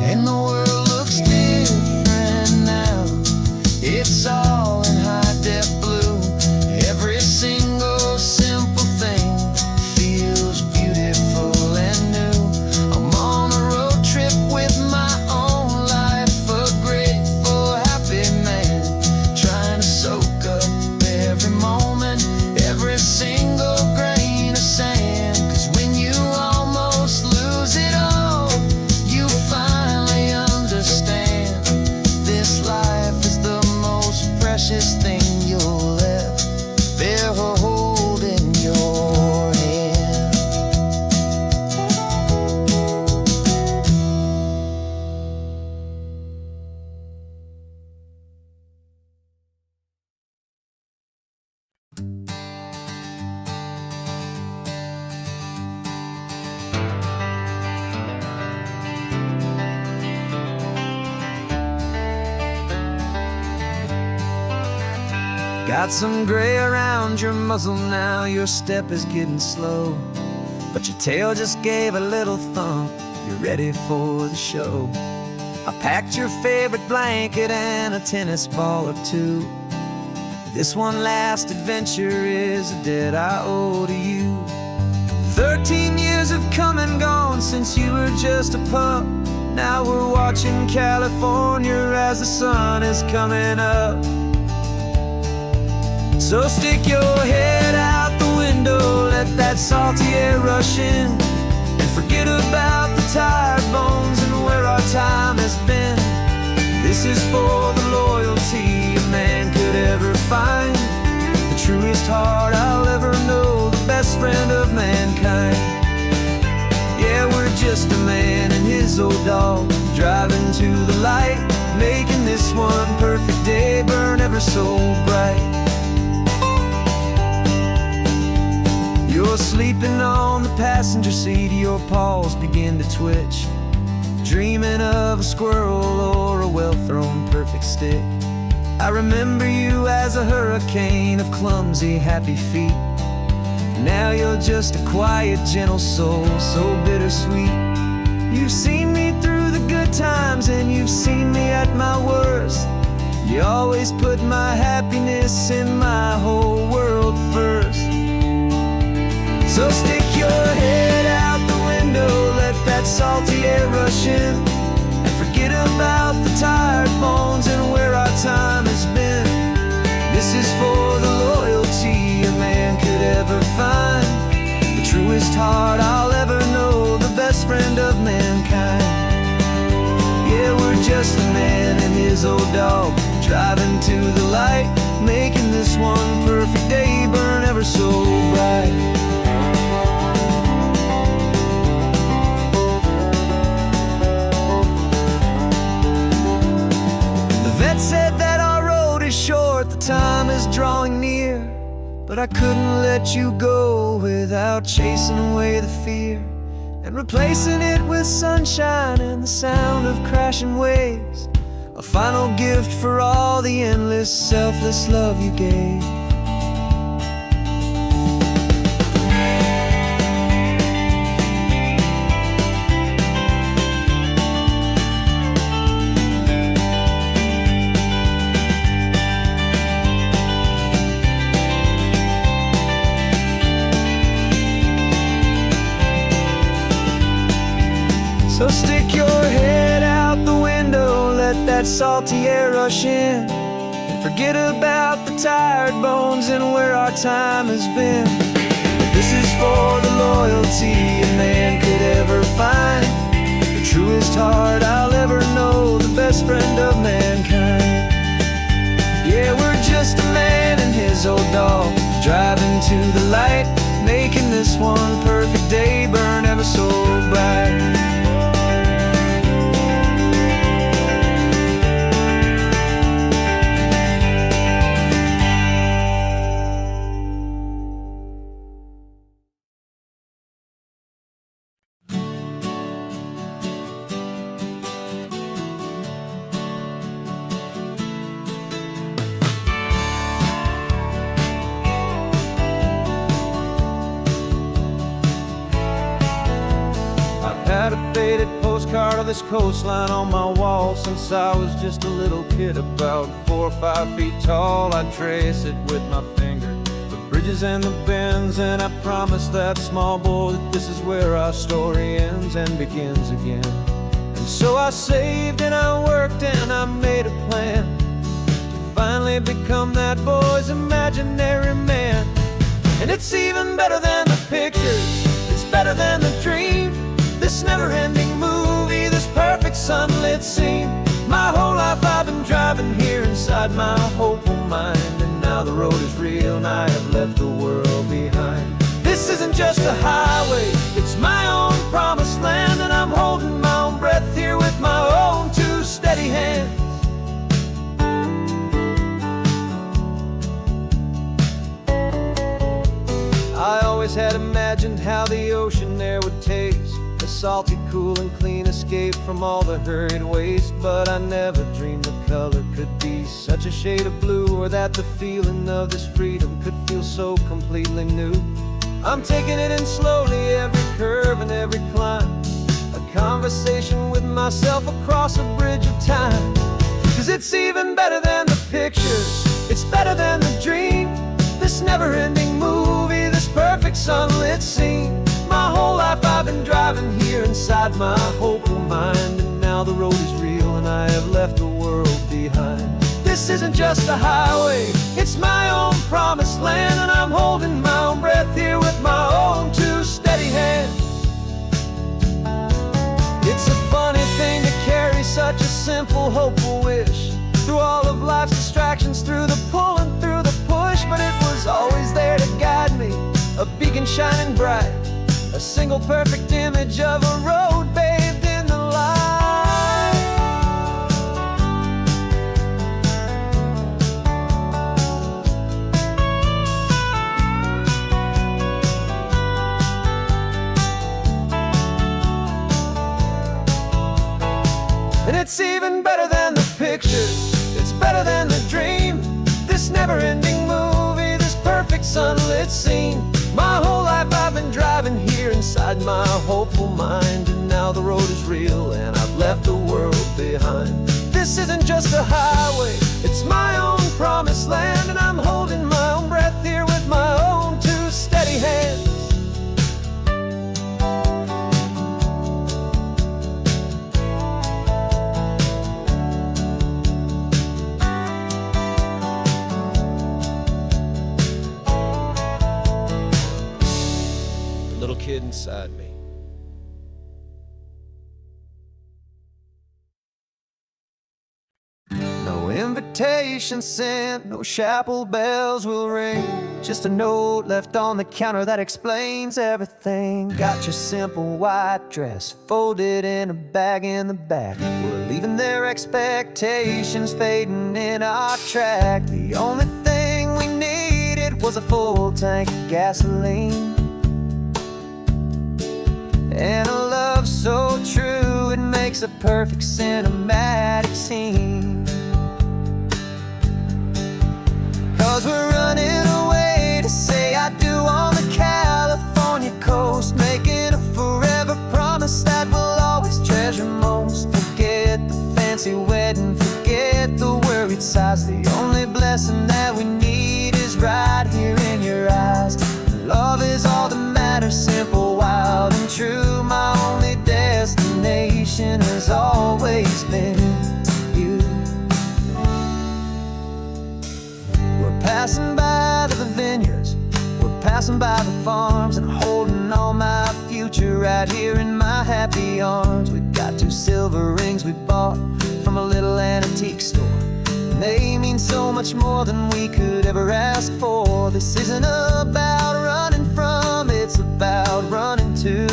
And the world looks different now, it's all in high-def blue. Every single simple thing feels beautiful and new. I'm on a road trip with my own life, a grateful, happy man, trying to soak up every moment, every single grain of sand. 'Cause when you almost lose it all, you finally understand this life is the most precious thing you'll ever hold in your hand. Got some gray around your muzzle now, your step is getting slow, but your tail just gave a little thump, you're ready for the show. I packed your favorite blanket and a tennis ball or two. This one last adventure is a debt I owe to you. 13 years have come and gone since you were just a pup. Now we're watching California as the sun is coming up. So stick your head out the window, let that salty air rush in, and forget about the tired bones and where our time has been. This is for the loyalty a man could ever find, the truest heart I'll ever know, the best friend of mankind. Yeah, we're just a man and his old dog, driving to the light, making this one perfect day burn ever so bright. You're sleeping on the passenger seat, your paws begin to twitch, dreaming of a squirrel or a well well-thrown perfect stick. I remember you as a hurricane of clumsy, happy feet. Now you're just a quiet, gentle soul, so bittersweet. You've seen me through the good times and you've seen me at my worst. You always put my happiness in my whole world first. So stick your head out the window, let that salty air rush in, and forget about the tired bones and where our time has been. This is for the loyalty a man could ever find, the truest heart I'll ever know, the best friend of mankind. Yeah, we're just a man and his old dog, driving to the light, making this one perfect day burn ever so bright. Said that our road is short, the time is drawing near, but I couldn't let you go without chasing away the fear and replacing it with sunshine and the sound of crashing waves, a final gift for all the endless, selfless love you gave. So stick your head out the window, let that salty air rush in, and forget about the tired bones and where our time has been. This is for the loyalty a man could ever find, the truest heart I'll ever know, the best friend of mankind. Yeah, we're just a man and his old dog, driving to the light, making this one perfect day burn ever so bright. Had a faded postcard of this coastline on my wall since I was just a little kid, about 4 or 5 feet tall. I'd trace it with my finger, the bridges and the bends, and I promised that small boy that this is where our story ends and begins again. And so I saved and I worked and I made a plan to finally become that boy's imaginary man. And it's even better than the pictures, it's better than the dream, this never-ending movie, this perfect sunlit scene. My whole life I've been driving here inside my hopeful mind, and now the road is real and I have left the world behind. This isn't just a highway, it's my own promised land, and I'm holding my own breath here with my own two steady hands. I always had imagined how the ocean there would taste, a salty, cool and clean escape from all the hurried waste. But I never dreamed the color could be such a shade of blue, or that the feeling of this freedom could feel so completely new. I'm taking it in slowly, every curve and every climb, a conversation with myself across a bridge of time. 'Cause it's even better than the pictures, it's better than the dream, this never-ending movie, this perfect sunlit scene. My whole life I've been driving here inside my hopeful mind, and now the road is real and I have left the world behind. This isn't just a highway, it's my own promised land, and I'm holding my own breath here with my own two steady hands. It's a funny thing to carry such a simple, hopeful wish through all of life's distractions, through the pull and through the push, but it was always there to guide me, a beacon shining bright, a single perfect image of a road bathed in the light. And it's even better than the picture, picture, it's better than the dream. This never-ending movie, this perfect sunlit scene. My whole life I've been driving here inside my hopeful mind, and now the road is real and I've left the world behind. This isn't just a highway, it's my own promised land, and I'm holding my own breath here with my own two steady hands. The little kid inside me. No invitation sent, no chapel bells will ring. Just a note left on the counter that explains everything. Got your simple white dress folded in a bag in the back. We're leaving their expectations fading in our track. The only thing we needed was a full tank of gasoline, and a love so true it makes a perfect cinematic scene. 'Cause we're running away to say I do on the California coast, making a forever promise that we'll always treasure most. Forget the fancy wedding, forget the worried sighs. The only blessing that we need is right here in your eyes. Love is all that matters, simple, wild, and true. My only destination has always been you. We're passing by the vineyards, we're passing by the farms, and holding on my future right here in my happy arms. We've got two silver rings we bought from a little antique store, and they mean so much more than we could ever ask for. This isn't about running from, it's about running to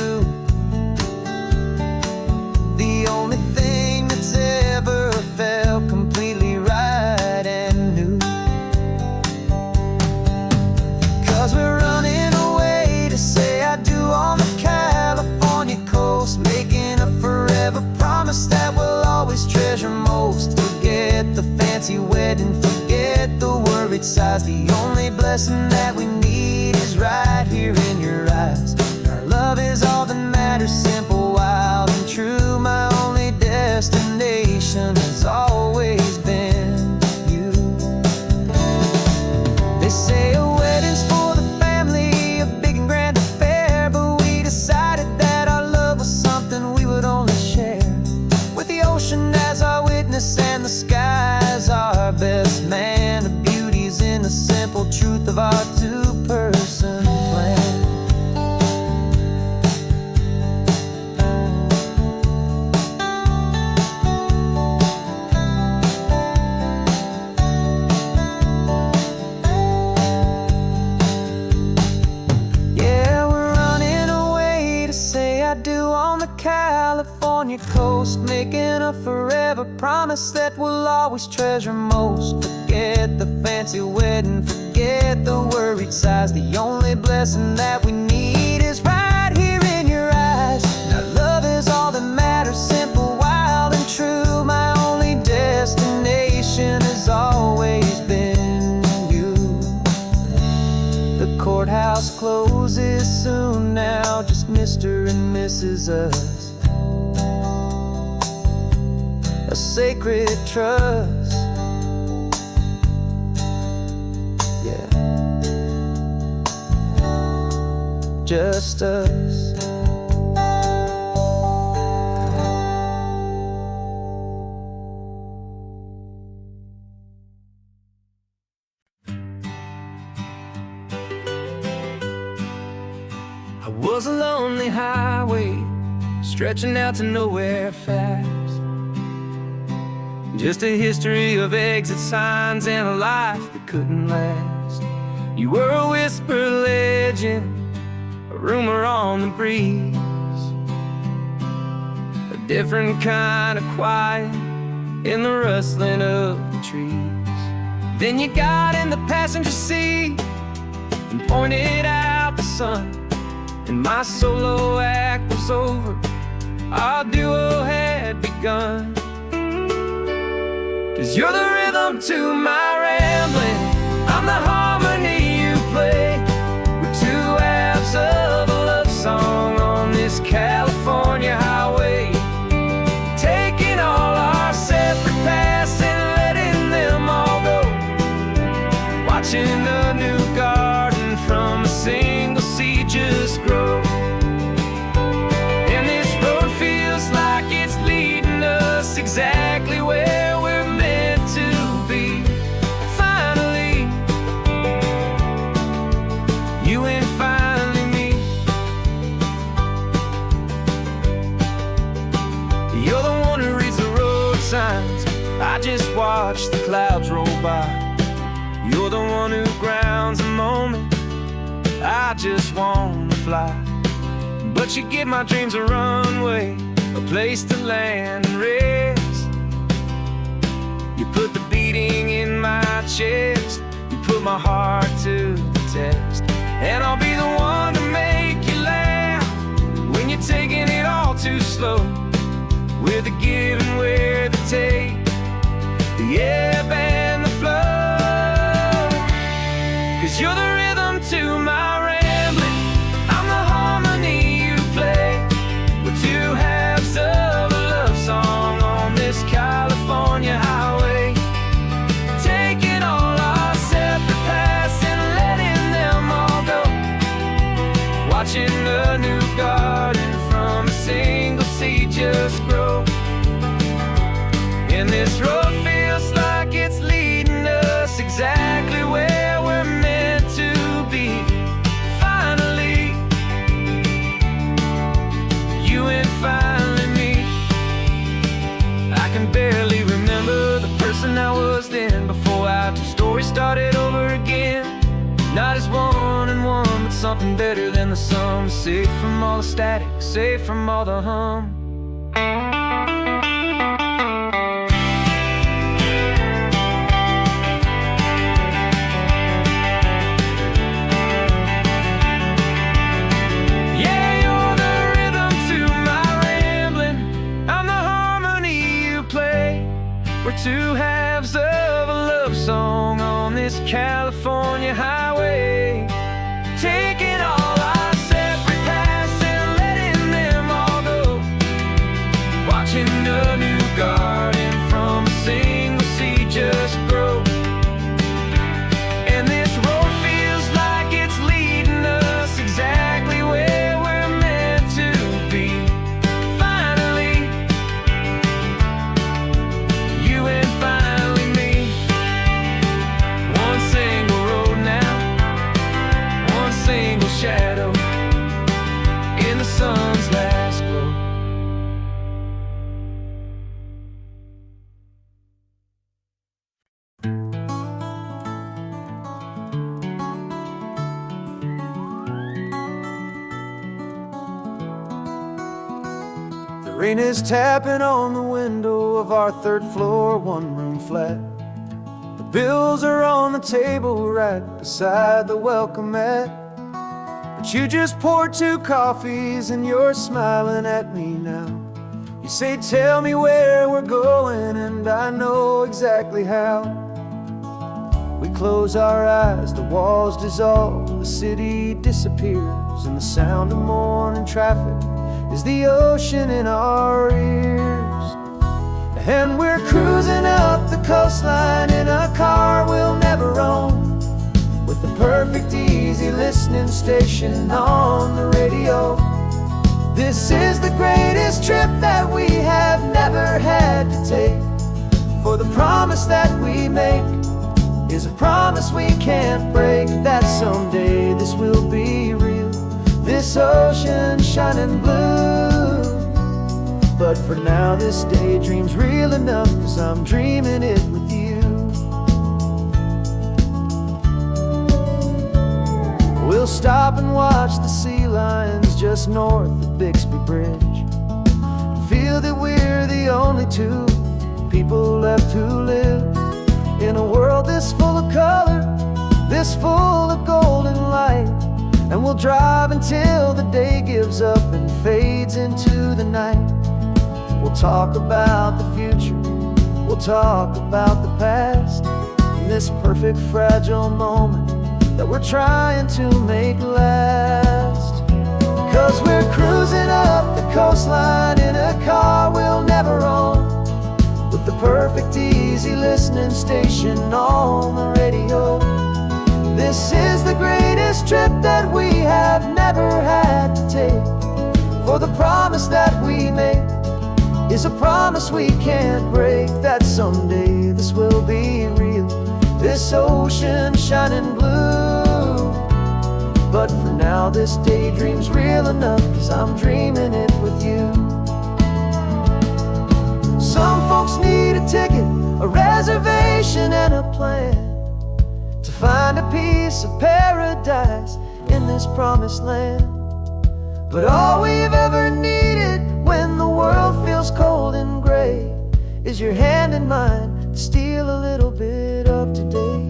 the only thing that's ever felt completely right and new. 'Cause we're running away to say I do on the California coast, making a forever promise that we'll always treasure most. Forget the fancy wedding, forget the worried sighs. The only blessing that we need is right here in your eyes. Our love is all that matters, simple, wild, and true. My only destination has always been you. They say a wedding's for the family, a big and grand affair, but we decided that our love was something we would only share with the ocean as our witness and the sky as our best man. The beauty's in the simple truth of our two-person plan. Yeah, we're running away to say I do on the California coast, making a forever promise that we'll always treasure most. Forget the fancy wedding, forget the worried sighs. The only blessing that we need is right here in your eyes. Now love is all that matters, simple, wild, and true. My only destination has always been you. The courthouse closes soon now, just Mr. and Mrs. Us. A sacred trust, yeah, just us. I was a lonely highway stretching out to nowhere fast. Just a history of exit signs and a life that couldn't last. You were a whisper legend, a rumor on the breeze, a different kind of quiet in the rustling of the trees. Then you got in the passenger seat and pointed out the sun, and my solo act was over, our duo had begun. 'Cause you're the rhythm to my rambling, I'm the harmony you play. We're two halves of a love song on this California highway, taking all our separate paths and letting them all go, watching a new garden from a single seed just grow. And this road feels like it's leading us exactly where we're meant to be. Finally, you and finally me. You're the one who reads the road signs, I just watch the clouds roll by. You're the one who grounds a moment, I just wanna fly. But you give my dreams a runway, a place to land and rest. You put the beating in my chest, you put my heart to the test. And I'll be the one to make you laugh when you're taking it all too slow. We're the give and we're the take, the ebb and the flow. 'Cause you're the rhythm to my rambling, I'm the harmony you play. We're two halves of a love song on this California highway, taking all our separate paths and letting them all go, watching a new garden from a single seed just grow. And this road feels like it's leading us exactly where we're meant to be. Finally, you and finally me. I can barely remember the person I was then, before our two stories started over again. Not as one and one, but something better than the sum. Safe from all the static, safe from all the hum. We're two halves of a love song on this California highway, taking all our separate paths and letting them all go, watching a new garden from a single seed just grow. And this road feels like it's leading us exactly where we're meant to be. Finally, you and finally me. One single road now, one single shadow in the sun's last glow. The rain is tapping on the window of our third floor, one-room flat. The bills are on the table right beside the welcome mat. But you just poured 2 coffees and you're smiling at me now. You say, tell me where we're going, and I know exactly how. We close our eyes, the walls dissolve, the city disappears, and the sound of morning traffic is the ocean in our ears. And we're cruising up the coastline in a car we'll never own, with the perfect easy listening station on the radio. This is the greatest trip that we have never had to take, for the promise that we make is a promise we can't break, that someday this will be real, this ocean shining blue. But for now this daydream's real enough, 'cause I'm dreaming it with you. We'll stop and watch the sea lions just north of Bixby Bridge, and feel that we're the only 2 people left who live in a world this full of color, this full of golden light. And we'll drive until the day gives up and fades into the night. We'll talk about the future, we'll talk about the past in this perfect fragile moment that we're trying to make last. 'Cause we're cruising up the coastline in a car we'll never own, with the perfect easy listening station on the radio. This is the greatest trip that we have never had to take, for the promise that we make is a promise we can't break, that someday this will be real, this ocean shining blue. But for now this daydream's real enough, 'cause I'm dreaming it with you. Some folks need a ticket, a reservation and a plan to find a piece of paradise in this promised land. But all we've ever needed when the world feels cold and gray is your hand in mine to steal a little bit of today.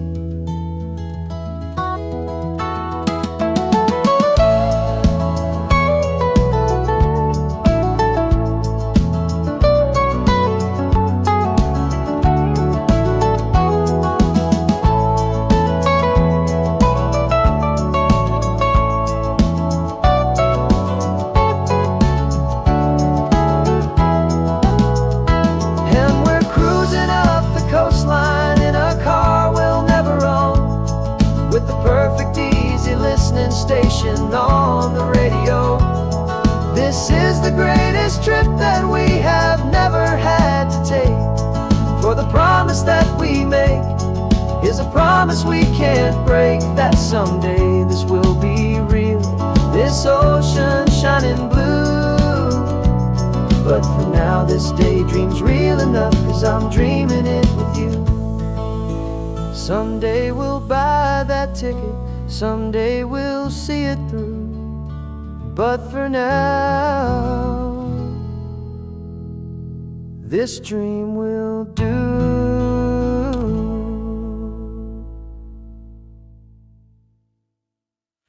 Station on the radio. This is the greatest trip that we have never had to take, for the promise that we make is a promise we can't break, that someday this will be real, this ocean shining blue. But for now this daydream's real enough, 'cause I'm dreaming it with you. Someday we'll buy that ticket, someday we'll see it through, but for now this dream will do.